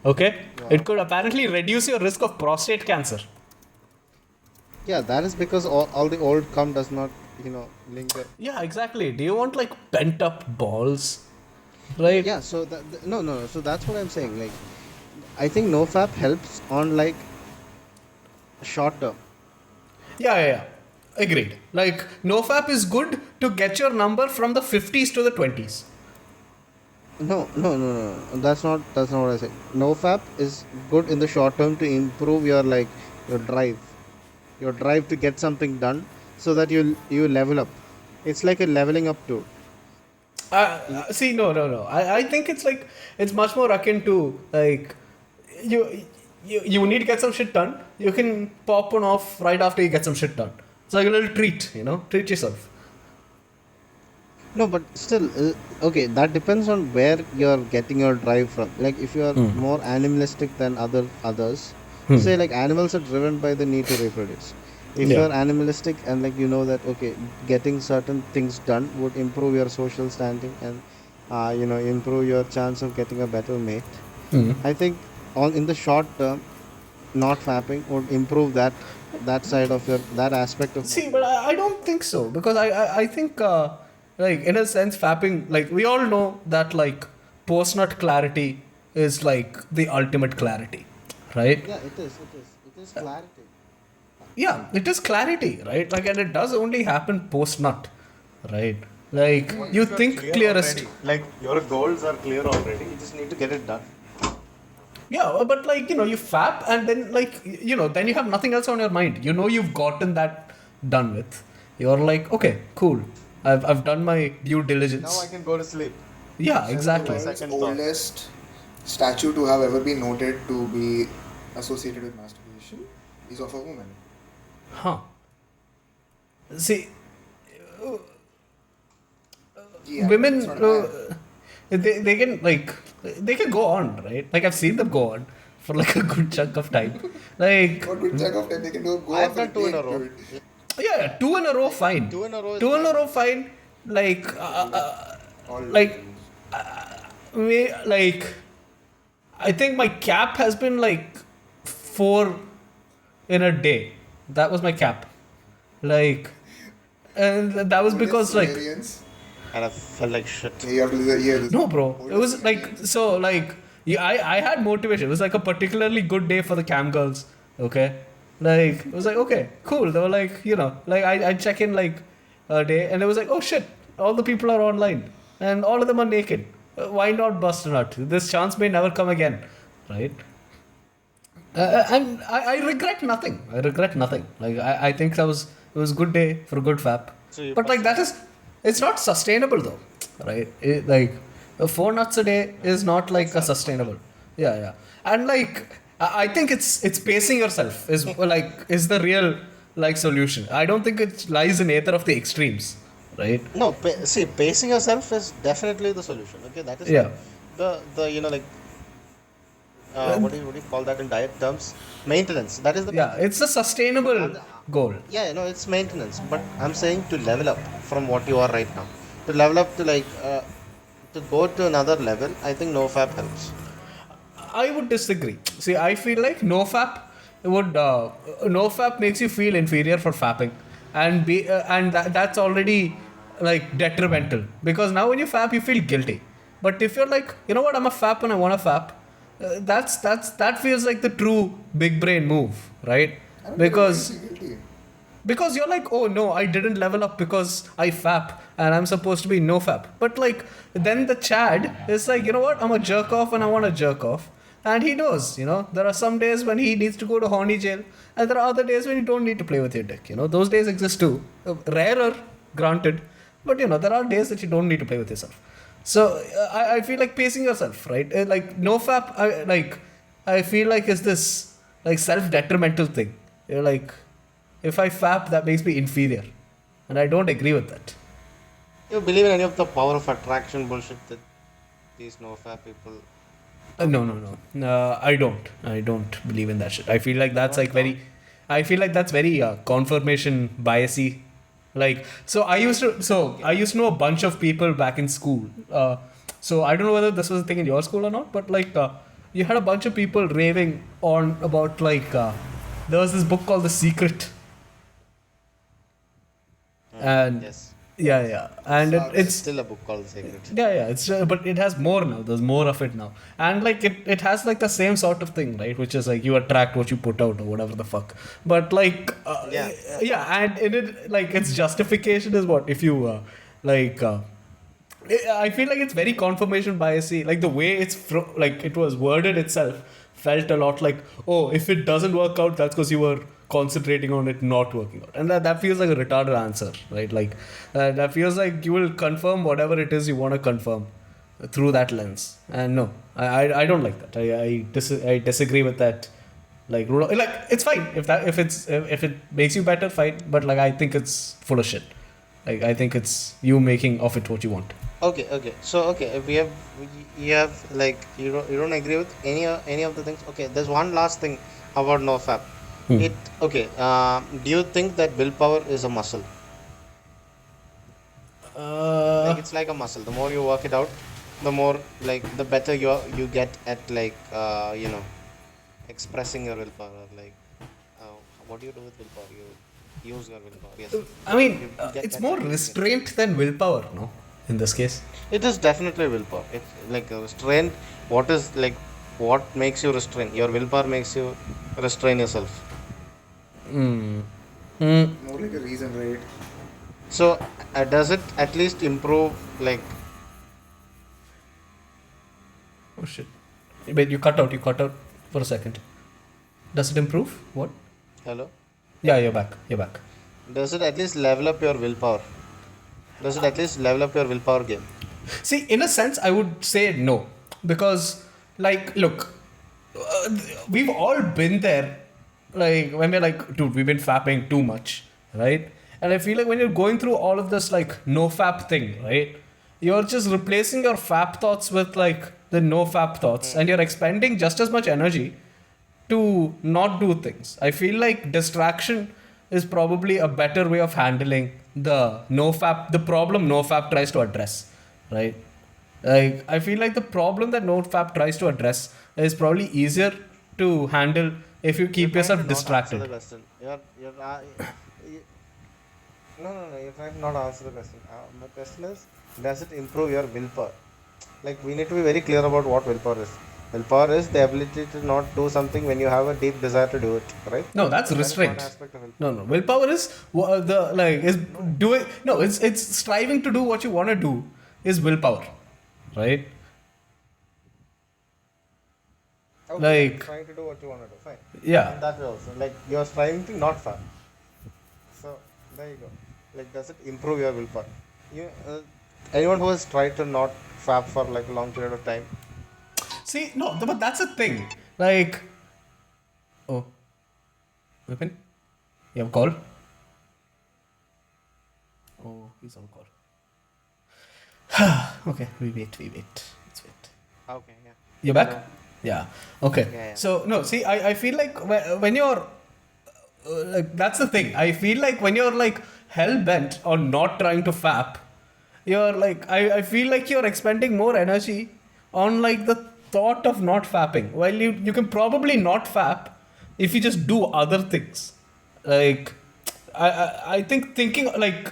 Okay? Wow. It could apparently reduce your risk of prostate cancer. Yeah, that is because all the old cum does not, linger. Yeah, exactly. Do you want like pent up balls? Right? Yeah, so no. So that's what I'm saying. Like, I think NoFap helps on like short term. Yeah. Agreed. Like, NoFap is good to get your number from the 50s to the 20s. No. That's not what I said. NoFap is good in the short term to improve your like your drive to get something done, so that you level up. It's like a leveling up tool. See, no. I think it's like, it's much more akin to like, you need to get some shit done. You can pop one off right after you get some shit done. It's like a little treat, treat yourself. No, but still, okay, that depends on where you're getting your drive from. Like, if you're Hmm. more animalistic than others, Hmm. say like animals are driven by the need to reproduce. If Yeah. you're animalistic and like you know that okay, getting certain things done would improve your social standing and improve your chance of getting a better mate. Hmm. I think on in the short term, not fapping would improve that side of your that aspect of See, but I don't think so because I think like in a sense fapping like we all know that like post nut clarity is like the ultimate clarity, right? yeah, it is clarity. Yeah, it is clarity, right? Like and it does only happen post nut, right? Like What you if you're think clear clearest. already? Like your goals are clear already. You just need to get it done. Yeah, but like you fap and then like then you have nothing else on your mind. You know you've gotten that done with. You're like okay, cool. I've done my due Now I diligence. can go to sleep. Yeah, And the exactly. My world's second thought. oldest statue to have ever been noted to be associated with masturbation is of a woman. Huh. See, Yeah, but it's women, not a man. they can like they can go on, right? Like I've seen them go on for like a good chunk of time. Like What good chunk of time they can go I on have for a done two in a date, row. dude. yeah, two in a row, fine. Two in a row is Two in a fine. row, fine. Like, All like, rules. like I think my cap has been like four in a day. That was my cap. Like, and that was Oldest because like variance. And I felt like shit. Yeah, you have to hear this. no, bro. It Oldest was like variance. so like yeah, I had motivation. It was like a particularly good day for the cam girls. Okay, like it was like okay, cool. They were like like I check in like a day and it was like oh shit, all the people are online and all of them are naked. Why not bust a nut? This chance may never come again, right? And I regret nothing. I regret nothing. Like I think that was it was a good day for a good fap. So you But like busted that is it's not sustainable though, right? Like four nuts a day is not like a sustainable. Yeah, yeah. And like I think it's pacing yourself is like is the real like solution. I don't think it lies in either of the extremes, right? No, see, pacing yourself is definitely the solution. Okay, that is like Yeah. the like what do you call that in diet terms? Maintenance. That is the Yeah, maintenance. it's a sustainable And goal. yeah, it's maintenance. But I'm saying to level up from what you are right now. To level up to to go to another level. I think NoFap helps. I would disagree. See, I feel like NoFap makes you feel inferior for fapping, and that's already like detrimental because now when you fap you feel guilty. But if you're like you know what I'm a fap and I want to fap, that feels like the true big brain move, right? I don't get why you Because feel guilty. because you're like, oh no, I didn't level up because I fap and I'm supposed to be no fap. But like, then the Chad is like, you know what? I'm a jerk off and I want to jerk off. And he knows, there are some days when he needs to go to horny jail, and there are other days when you don't need to play with your dick. Those days exist too. Rarer, granted, but there are days that you don't need to play with yourself. So I feel like pacing yourself, right? Like no fap, I feel like is this like self detrimental thing. You're like if I fap, that makes me inferior. And I don't agree with that. You believe in any of the power of attraction bullshit that these NoFap people talk No, no, about? no. I don't. I don't believe in that shit. I feel like You that's don't like count? very. I feel like that's very confirmation biasy. Like so, I used to know a bunch of people back in school. So I don't know whether this was a thing in your school or not, but like you had a bunch of people raving on about like there was this book called The Secret, and Yes. yeah, and There's it's still a book called The Secret. yeah, it's but it has more now. There's more of it now, and like it has like the same sort of thing, right? Which is like you attract what you put out or whatever the fuck. But like, Yeah. yeah, and in it like its justification is what if you like. I feel like it's very confirmation biasy. Like the way like it was worded itself felt a lot like, oh, if it doesn't work out, that's because you were concentrating on it not working out, and that feels like a retarded answer, right? Like that feels like you will confirm whatever it is you want to confirm through that lens. And no, I don't like that. I disagree with that. Like it's fine if it makes you better, fine. But like I think it's full of shit. Like I think it's you making of it what you want. Okay. So okay, you have like you don't agree with any of the things. Okay, there's one last thing about NoFap. Hmm. It okay. Do you think that willpower is a muscle? Like it's like a muscle. The more you work it out, the more like the better you get at like expressing your willpower. Like what do you do with willpower? You use your willpower. Yes, I mean, you get it's better more at using it. restraint than willpower, no? In this case. It is definitely willpower. It's like a restraint. What is like what makes you restrain? Your willpower makes you restrain yourself. Hmm. Hmm. More like a reason, right? So does it at least improve like Oh shit. Wait, you cut out. You cut out for a second. Does it improve? What? hello? Yeah, you're back. You're back. Does it at least level up your willpower? Does it at least level up your willpower game? See, in a sense, I would say no. Because, like, look, uh, we've all been there. Like, when we're like, dude, we've been fapping too much, right? And I feel like when you're going through all of this, like, no fap thing, right? You're just replacing your fap thoughts with, like, the no fap thoughts. And you're expending just as much energy to not do things. I feel like distraction is probably a better way of handling the NoFap, the problem NoFap tries to address, right? Like I feel like the problem that NoFap tries to address is probably easier to handle if you You're keep trying to yourself not answer distracted. the question. You, no. You're trying to not answer the question. My question is, does it improve your willpower? Like we need to be very clear about what willpower is. Willpower is the ability to not do something when you have a deep desire to do it, right? No, that's That is one restraint. aspect of willpower. No. Willpower is the like is doing. No, it's striving to do what you want to do is willpower, right? Okay, Like trying to do what you want to do, fine. yeah. In that way also, like you're striving to not fap. So there you go. Like, does it improve your willpower? Anyone who has tried to not fap for like a long period of time. See, no, but that's a thing. Like, oh, Vipin, you have a call? Oh, he's on call. Okay, we wait. Let's wait. Okay, yeah. You're back? No. Yeah. Okay. Yeah. So, no, see, I feel like when you're, like, that's the thing. I feel like when you're, like, hell bent on not trying to fap, you're, like, I feel like you're expending more energy on, like, the thought of not fapping. Well, you can probably not fap if you just do other things. Like, I think thinking, like,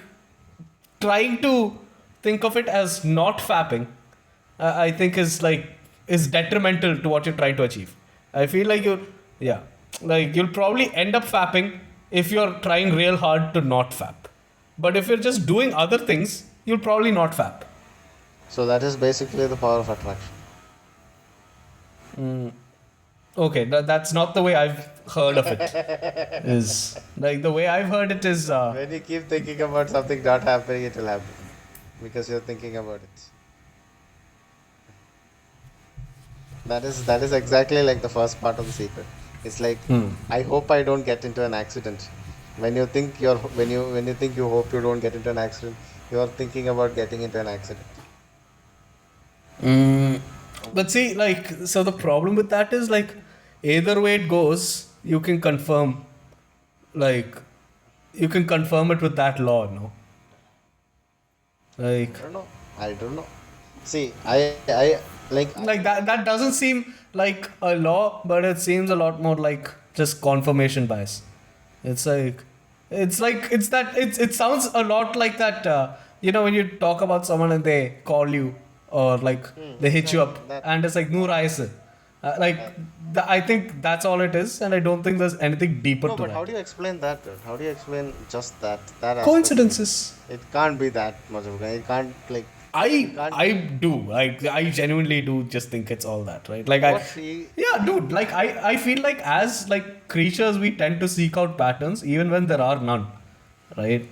trying to think of it as not fapping, I think is detrimental to what you're trying to achieve. I feel like you'll probably end up fapping if you're trying real hard to not fap. But if you're just doing other things, you'll probably not fap. So that is basically the power of attraction. Okay, that's not the way I've heard of it. Is like the way I've heard it is When you keep thinking about something not happening, it will happen because you're thinking about it. That is exactly like the first part of the secret. It's like I hope I don't get into an accident. When you think when you think you hope you don't get into an accident, you are thinking about getting into an accident. But see, like, so the problem with that is like, either way it goes, like, you can confirm it with that law, no? Like, I don't know. See, I like that doesn't seem like a law, but it seems a lot more like just confirmation bias. It's like, it sounds a lot like that. When you talk about someone and they call you or like they hit you up that. and it's like Noor Aise. I think that's all it is, and I don't think there's anything deeper No, to but that. how do you explain that, dude? How do you explain just that aspect? Coincidences. It can't be that much of a. It can't like. I do like I genuinely do just think it's all that, right? Like yeah, dude, like I feel like as like creatures we tend to seek out patterns even when there are none, right?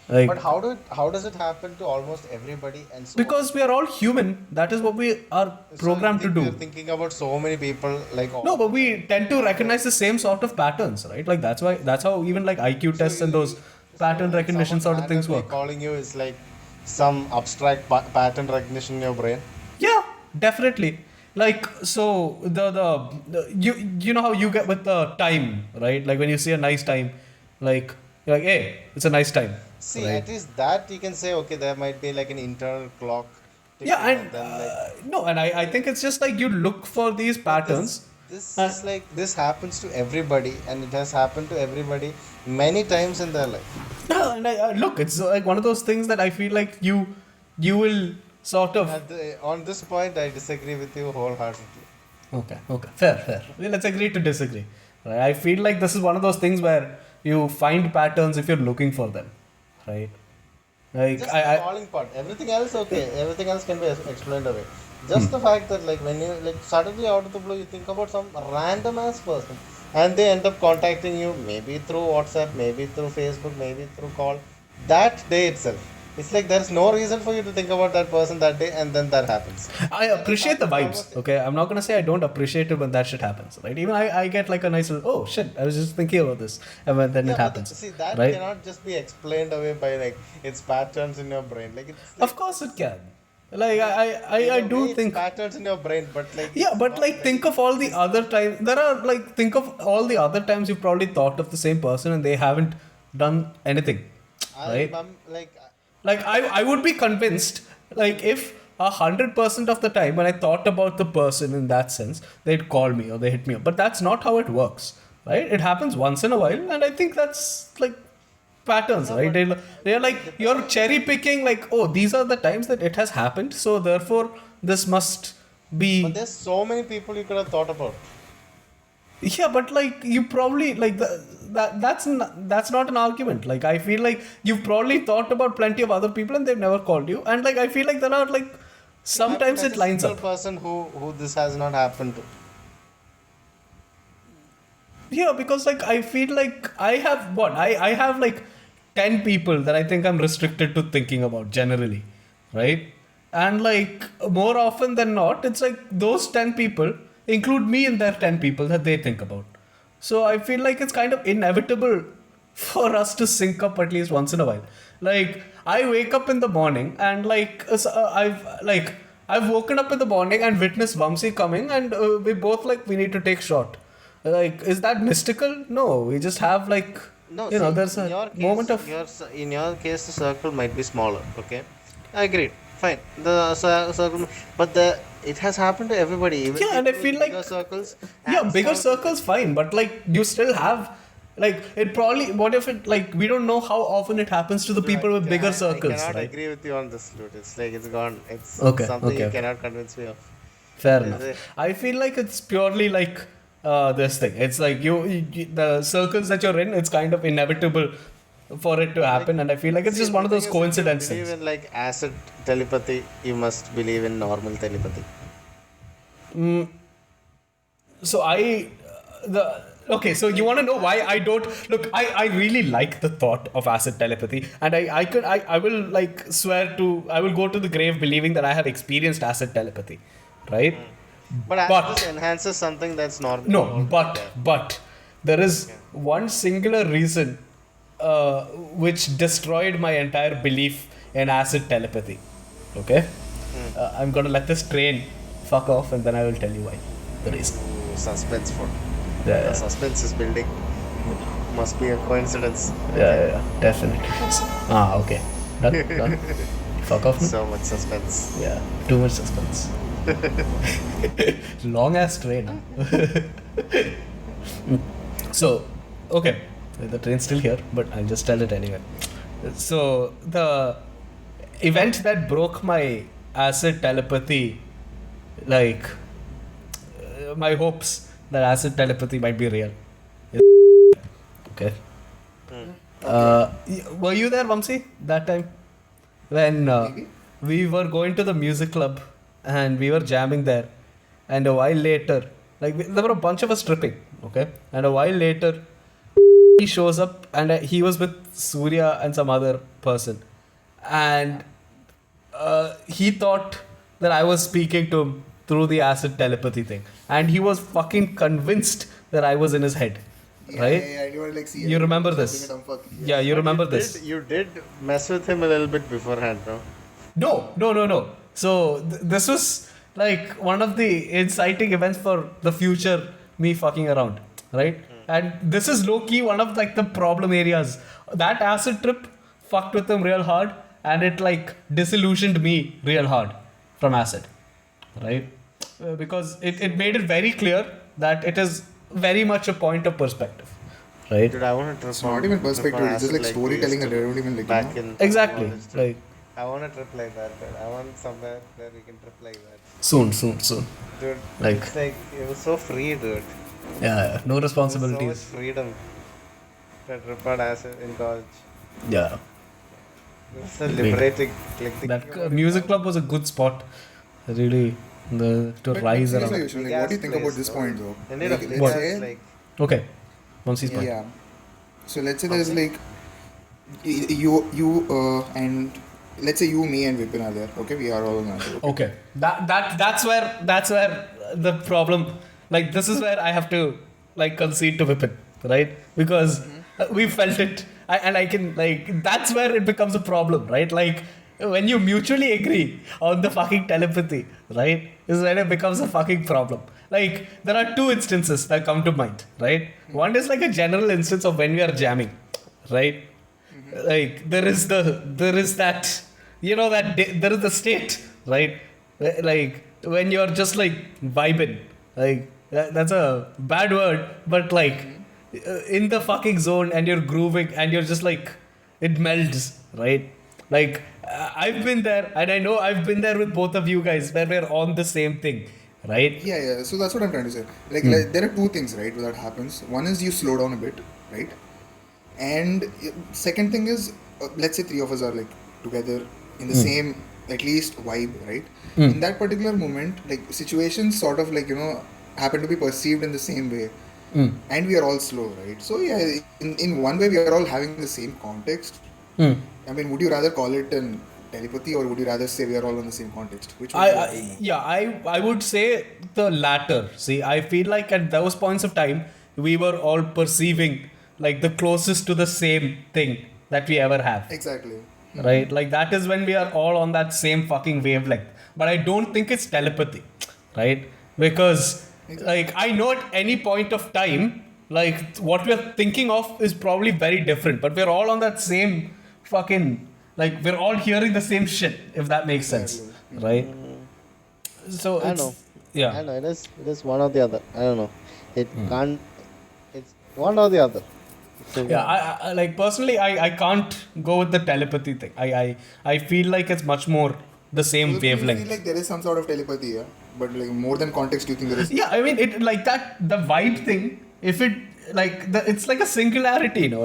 Like, But how does it happen to almost everybody and so because we are all human, that is what we are programmed to You're do. thinking about so many people like No, but we tend to recognize the same sort of patterns, right? Like that's how even like IQ tests and those pattern Like recognition someone sort of things randomly work. calling you is like some abstract pattern recognition in your brain. Yeah, definitely. Like so, the you know how you get with the time, right? Like when you see a nice time, like you're like, hey, it's a nice time, See, right? at least that you can say, okay, there might be like an internal clock Yeah, ticking, and and then like, no, and I think it's just like you look for these but this patterns. this Uh, is like this happens to everybody, and it has happened to everybody many times in their life. no, and look, it's like one of those things that I feel like you will sort of. On this point, I disagree with you wholeheartedly. Okay, fair. Well, let's agree to disagree. Right? I feel like this is one of those things where you find patterns if you're looking for them, right? Like Just the calling part. Everything else, okay. Everything else can be explained away. Just the fact that like when you like suddenly out of the blue you think about some random ass person and they end up contacting you maybe through WhatsApp, maybe through Facebook, maybe through call. That day itself. It's like there's no reason for you to think about that person that day and then that happens. I That has appreciate the happened vibes. almost. Okay, I'm not gonna say I don't appreciate it when that shit happens, right? Even I get like a nice little, oh shit, I was just thinking about this, and then it Yeah, but happens, see that right? cannot just be explained away by like its patterns in your brain. Like it's Of like course it can. Like like in I a do way it's think. patterns in your brain, but like Yeah, it's but not like like think of all the it's other times. There are like think of all the other times you've probably thought of the same person and they haven't done anything, right? I'm like Like I would be convinced like if 100% of the time when I thought about the person in that sense, they'd call me or they hit me up. But that's not how it works, right? It happens once in a while, and I think that's like patterns, yeah, right? but They're like you're depending cherry picking, like oh these are the times that it has happened, so therefore this must but be. there's so many people you could have thought about. Yeah, but like you probably like that's not an argument. Like I feel like you've probably thought about plenty of other people and they've never called you. And like I feel like there are like You haven't sometimes met it a lines single up. person who this has not happened to. Yeah, because like I feel like I have like 10 people that I think I'm restricted to thinking about generally, right? And like more often than not, it's like those 10 people include me in their 10 people that they think about. So I feel like it's kind of inevitable for us to sync up at least once in a while. Like I wake up in the morning and I've woken up in the morning and witnessed Vamsi coming and we both like we need to take shot. Like, is that mystical? No, we just have like, No, see, there's a moment of. in your case, the circle might be smaller. Okay, I agreed. Fine, the circle, but it has happened to everybody, even Yeah, and I people with feel bigger like, circles yeah, and bigger smaller circles, circles. fine, but like, you still have, like, it probably, what if it, like, we don't know how often it happens to the Bro, people with bigger I circles, cannot right? agree with you on this, dude. It's like it's gone. It's Okay, something okay, you okay. cannot convince me of. Fair Is enough. it? I feel like it's purely like this thing. It's like the circles that you're in, it's kind of inevitable for it to Like, happen, and I feel like it's see, just one the of thing those is, if you coincidence believe things. in like acid telepathy, you must believe in normal telepathy. Mm, so the okay, so you want to know why I don't look, I really like the thought of acid telepathy, and I will like swear to, I will go to the grave believing that I have experienced acid telepathy, right? But acid just But enhances something that's no, normally already there. but there is Okay. one singular reason which destroyed my entire belief in acid telepathy. Okay, I'm gonna let this train fuck off, and then I will tell you why. The reason. Ooh, suspense for Yeah, the yeah. suspense is building. Must be a coincidence. Definitely. Okay. Done. Fuck off. So much suspense. Yeah, too much suspense. Long ass train. Huh? So, okay, the train's still here, but I'll just tell it anyway. So, the event that broke my acid telepathy, like my hopes that acid telepathy might be real. Okay. Were you there, Vamsi, that time when Maybe. we were going to the music club and we were jamming there, and a while later, like there were a bunch of us tripping, okay, and a while later, he shows up and he was with Surya and some other person, and he thought that I was speaking to him through the acid telepathy thing, and he was fucking convinced that I was in his head. right? And you were like, see, You remember something this? a dumb fuck. Yeah, you But remember this? You did mess with him a little bit beforehand, no? No. So this was like one of the inciting events for the future me fucking around, right? And this is low key one of like the problem areas. That acid trip fucked with him real hard, and it like disillusioned me real hard from acid, right? Because it made it very clear that it is very much a point of perspective, right? Dude, I want to trip It's on not even trip on perspective, it's just acid like we used storytelling to and they don't even like, back in Exactly, college, dude. like I want to trip like that, dude. I want somewhere where we can trip like that. soon. Dude, Like- it's like, it was so free, dude. Yeah, no There was so much responsibilities. freedom to trip on acid in college. Yeah. It's so liberating. Like, thinking That about it music now. club was a good spot, really, to But rise seriously, around. Vishnu, like, Big what do you ass think place, about this no? point though? They need a Like, big let's ass, say, like, Okay, Vamsi's point. yeah. So let's say there's like you and let's say you, me, and Vipin are there. Okay, we are all on that. Okay, that's where the problem. Like this is where I have to like concede to Vipin, right? Because we felt it, and I can like that's where it becomes a problem, right? Like when you mutually agree on the fucking telepathy, right? Is when it becomes a fucking problem. Like there are two instances that come to mind, right? One is like a general instance of when we are jamming, right? Like there is that there is the state, right? Like when you're just like vibing, like that's a bad word, but like in the fucking zone and you're grooving and you're just like it melds, right? Like I've been there and I know I've been there with both of you guys where we're on the same thing, right? Yeah. So that's what I'm trying to say. Like, there are two things, right, that happens. One is you slow down a bit, right? And second thing is, let's say three of us are like together in the same, at least vibe, right? In that particular moment, like situations sort of like, happen to be perceived in the same way. And we are all slow, right? So yeah, in one way we are all having the same context. I mean, would you rather call it an telepathy or would you rather say we are all on the same context? Which one would you more? I would say the latter. See, I feel like at those points of time we were all perceiving like the closest to the same thing that we ever have. Exactly. Right? Like that is when we are all on that same fucking wavelength. But I don't think it's telepathy, right? Because like I know at any point of time, like what we're thinking of is probably very different, but we're all on that same fucking like we're all hearing the same shit, if that makes sense, right? So I it's know. yeah. I know. It is one or the other. I don't know. It can't. It's one or the other. So, Yeah, I like personally, I can't go with the telepathy thing. I feel like it's much more the same So you wavelength. feel like there is some sort of telepathy, yeah? But like more than context, do you think there is? Yeah, I mean it like that the vibe thing. If it like it's like a singularity, in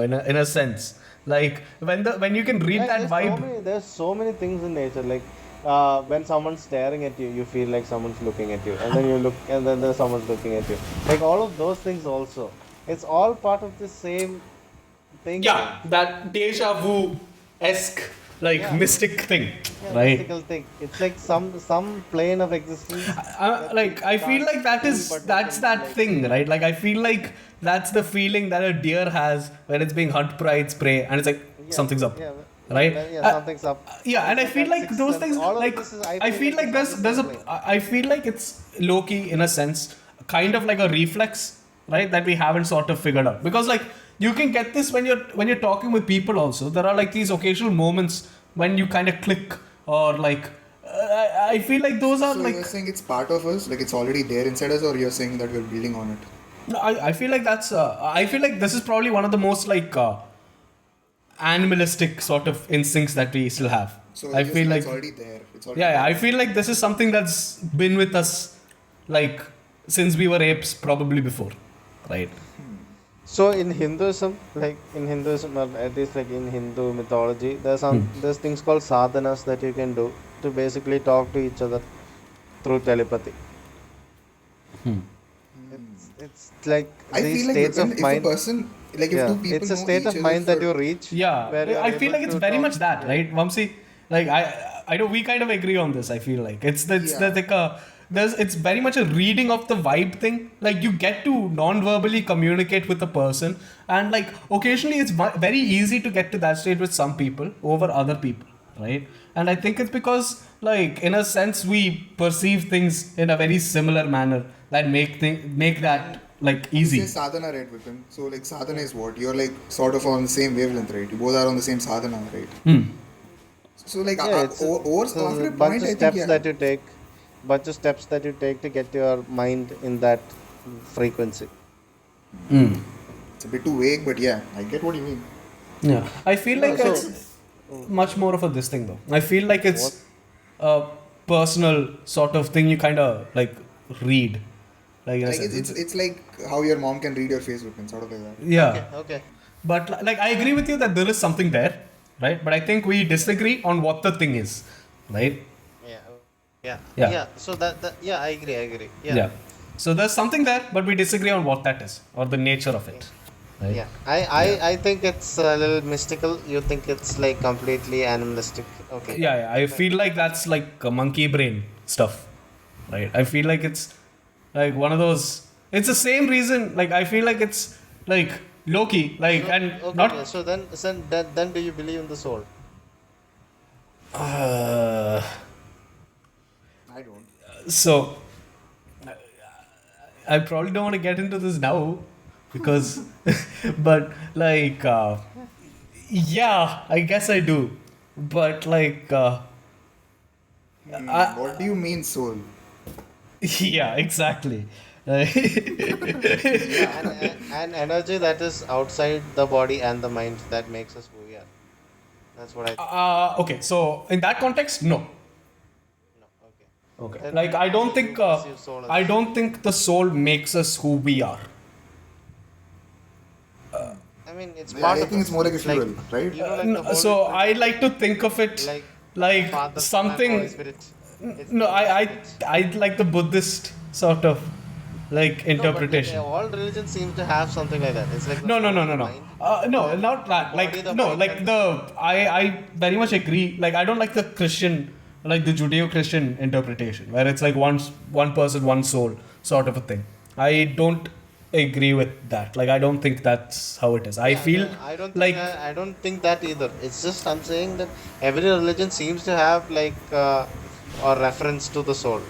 a sense. Like when you can read that vibe. There's so many things in nature. Like when someone's staring at you, you feel like someone's looking at you, and then you look, and then there's someone's looking at you. Like all of those things also. It's all part of the same thing. Yeah, that deja vu esque like Yeah. mystic thing, Yeah, right? mystical thing. It's like some plane of existence. Like I feel like that's that thing, right? Like I feel like that's the feeling that a deer has when it's being hunted by its prey, and it's like something's up, Yeah, right? Yeah, something's up. Yeah, and I It's feel that like sixth those sense. things, All of like this is, I feel like there's I feel like it's low key in a sense, kind of like a reflex, right? That we haven't sort of figured out because like you can get this when you're talking with people also. There are like these occasional moments when you kind of click or like I feel like those are So like you're saying it's part of us, like it's already there inside us, or you're saying that we're building on it? no, I feel like that's I feel like this is probably one of the most like animalistic sort of instincts that we still have. So I you're feel saying like it's already there. It's already yeah, there. I feel like this is something that's been with us like since we were apes probably before, right? So in Hinduism, or at least like in Hindu mythology, there's things called sadhanas that you can do to basically talk to each other through telepathy. It's like I these feel like states when, of if mind. a person, like if two people It's a know state each of other mind that for- you reach. Yeah, where you're I feel able like it's to very talk- much that, right, Vamsi? Like I know we kind of agree on this. I feel like it's Yeah. like a it's very much a reading of the vibe thing. Like you get to non-verbally communicate with a person, and like occasionally it's very easy to get to that state with some people over other people, right? And I think it's because like in a sense we perceive things in a very similar manner that make that like You easy. say sadhana, right, Vipin? So like sadhana is what? You're like sort of on the same wavelength, right? You both are on the same sadhana, right? So like Yeah, it's over a after a bunch point, of I think steps yeah. that you take, to get your mind in that frequency. It's a bit too vague, but yeah, I get what you mean. Yeah, I feel No, like so it's much more of a this thing though. I feel like what? it's a personal sort of thing you kind of like read, like in a Like sense. it's like how your mom can read your face, Vipin, sort of like that. Yeah, Okay. but like I agree with you that there is something there, right? But I think we disagree on what the thing is, right? Yeah. Yeah. Yeah. Yeah. So that yeah, I agree. Yeah. Yeah. So there's something there, but we disagree on what that is or the nature of it, right? Yeah. I think it's a little mystical. You think it's like completely animalistic. Okay. Yeah. I feel like that's like a monkey brain stuff, right? I feel like it's like one of those. It's the same reason. Like I feel like it's like Loki, like So, and okay. not. Yeah, so then do you believe in the soul? Uh, I don't. so I probably don't want to get into this now because, but like, yeah, I guess I do, but like, What do you mean soul? yeah, exactly. Yeah, an energy that is outside the body and the mind that makes us who we are. That's what I think. Okay, so in that context, no. No. Okay. Okay, Then like I what don't do you think perceive soul I as? don't think the soul makes us who we are. I mean, it's Yeah, part I of think us. it's more like a It's like fuel, right? you know, like the Holy So Spirit, I like to think of it like like Father, Son, and Holy something. Spirit. It's No, the Holy I Spirit. I like the Buddhist sort of like No, but interpretation. all religions seem to have something like that. It's like the No, no, soul no, is no, the no. mind, No, and not that. the body, Like the no, mind, like and the the soul. I very much agree. Like I don't like the Christian, like the Judeo-Christian interpretation, where it's like one person, one soul sort of a thing. I don't agree with that. Like I don't think that's how it is. I Yeah, feel like I don't think that either. It's just I'm saying that every religion seems to have like a reference to the soul.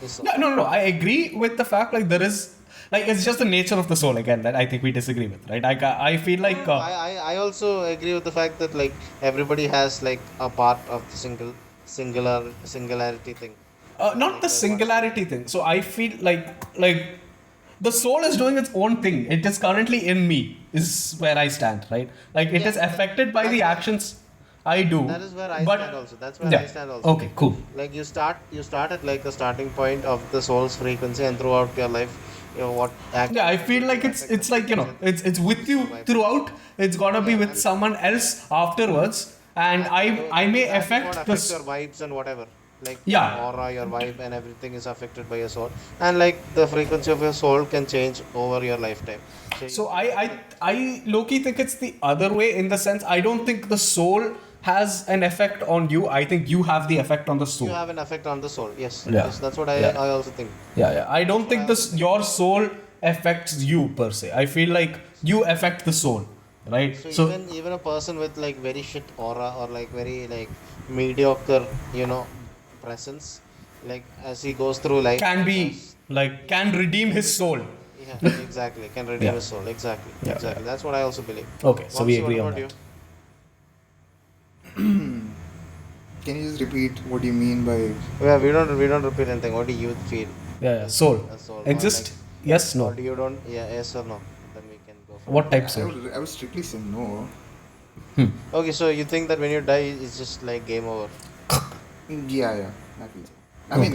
Is all. no. I agree with the fact like there is like it's just the nature of the soul again that I think we disagree with, right? I feel No, like I also agree with the fact that like everybody has like a part of the singularity thing. not the Like what's singularity thing. So I feel like the soul is doing its own thing. It is currently in me. Is where I stand, right? Like it yeah, is affected by that's the where actions I do. that is where I stand But also. That's where I yeah, stand also. okay, cool. Like you start at like a starting point of the soul's frequency, and throughout your life, you know what Yeah, I actions you feel like do it's affect the it's like frequency it's with which you you vibe. throughout. It's gonna be Yeah, with and someone else afterwards, and I may that is what affect affects your this. vibes and whatever. Like your Yeah. aura, your vibe, and everything is affected by your soul. And like the frequency of your soul can change over your lifetime. So you So start like I low-key think it's the other way in the sense I don't think the soul has an effect on you. I think you have the effect on the you soul. have an effect on the soul. Yes, Yeah. yes, that's what Yeah. I also think. Yeah. I That's don't what I think also this think. your soul affects you per se. I feel like you affect the soul, right? So So even a person with like very shit aura or like very like mediocre, presence, like as he goes through life, can be does like he can redeem can his soul. become yeah exactly can redeem Yeah. his soul exactly Yeah. that's what I also believe. Okay, so we Vamsi, what agree on about you? that. Can you just repeat what you mean by? Yeah, we don't repeat anything. What do you feel Yeah. is Soul a soul or like exist? Yes. or No. do you don't yes or no? Then we can go from What there. type soul? I would strictly say no. Okay, so you think that when you die it's just like game over? Yeah. I feel so. I mean,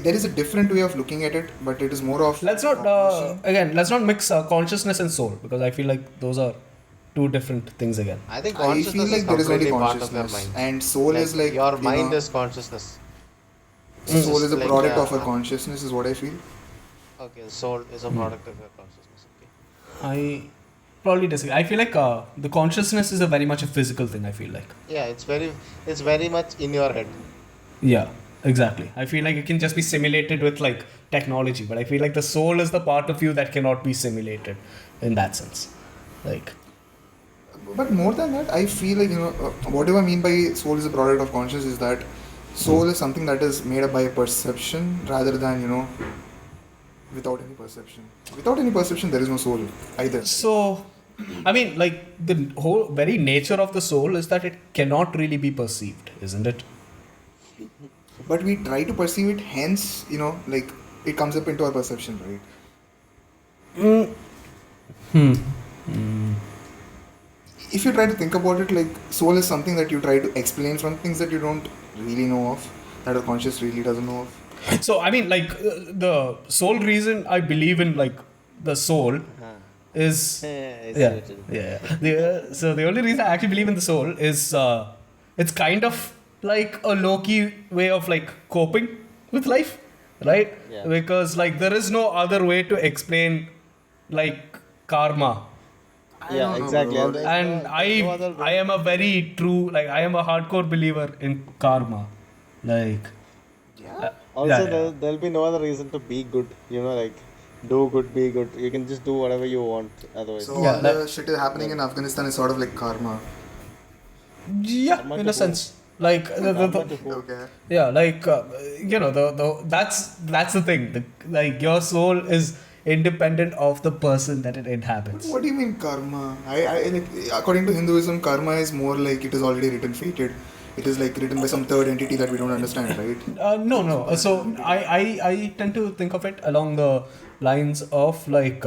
there is a different way of looking at it, but it is more of Let's not cognition. again. Let's not mix consciousness and soul because I feel like those are two different things again. I think I feel consciousness is like there is only completely part of your consciousness, mind. and soul Like is like your you mind know, is consciousness. soul just is a like, product of a consciousness, is what I feel. Okay, soul is a product of your consciousness. Okay. I probably disagree. I feel like the consciousness is a very much a physical thing. I feel like. Yeah, it's very much in your head. Yeah. Exactly. I feel like it can just be simulated with like technology, but I feel like the soul is the part of you that cannot be simulated in that sense. Like, But more than that, I feel like, whatever I mean by soul is a product of consciousness is that soul is something that is made up by a perception rather than, without any perception. Without any perception, there is no soul either. so, I mean, like the whole very nature of the soul is that it cannot really be perceived, isn't it? But we try to perceive it, hence, like it comes up into our perception, right? If you try to think about it, like soul is something that you try to explain from things that you don't really know of, that our conscious really doesn't know of. So, I mean, like the sole reason I believe in like the soul is yeah, yeah. So the only reason I actually believe in the soul is it's kind of like a low-key way of like coping with life, right? Yeah. Because like there is no other way to explain like karma, Yeah, don't know, exactly. bro. And, there's and no other I way. am a very true like I am a hardcore believer in karma, like Yeah. Also, yeah. there'll be no other reason to be good. Like do good, be good. You can just do whatever you want. Otherwise, So Yeah, all like, the shit is happening in Afghanistan is sort of like karma. yeah, Karma in to a who? sense. Like Karma to who? Okay. yeah, like the that's the thing. Like your soul is independent of the person that it But inhabits. what do you mean karma? I like, according to Hinduism, karma is more like it is already written, fated. It is like written by some third entity that we don't understand, right? No, no. So I tend to think of it along the lines of like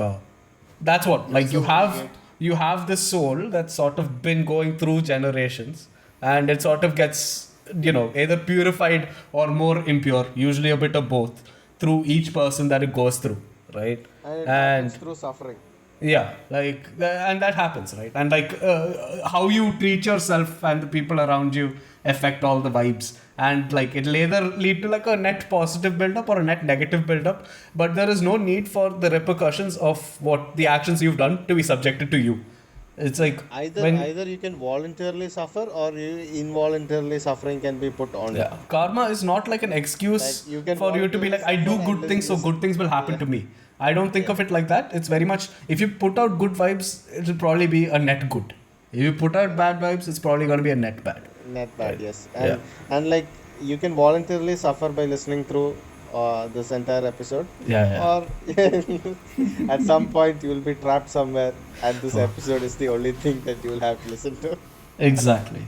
that's what like So you have this soul that's sort of been going through generations, and it sort of gets either purified or more impure, usually a bit of both, through each person that it goes through, right? And it happens And through suffering. yeah, like, and that happens, right? And like, how you treat yourself and the people around you affect all the vibes. And like, it'll either lead to like a net positive buildup or a net negative buildup. But there is no need for the repercussions of what the actions you've done to be subjected to you. It's like when Either you can voluntarily suffer or you involuntarily suffering can be put on you. yeah, karma is not like an Like excuse you can for you to be voluntarily like, I suffer do and good things, so good things will happen yeah, to me. I don't think yeah. of it like that. It's very much, if you put out good vibes, it'll probably be a net good. If you put out bad vibes, it's probably going to be a net bad. Not bad, Right. yes. Yeah. And like you can voluntarily suffer by listening through this entire episode, Yeah, or at some point you will be trapped somewhere, and this Oh. episode is the only thing that you will have to listen to. exactly.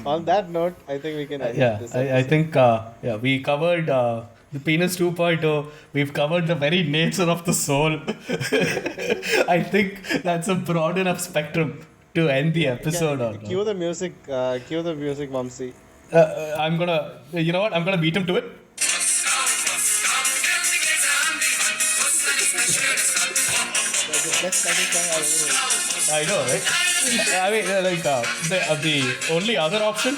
On that note, I think we can end Yeah, this I episode. think, yeah, we covered the Penis 2.0. We've covered the very nature of the soul. I think that's a broad enough spectrum to end the episode on. No? Cue the music, Vamsi. I'm gonna, you know what? I'm gonna beat him to it. That's the best starting song I've ever heard. I know, right? I mean, like the only other option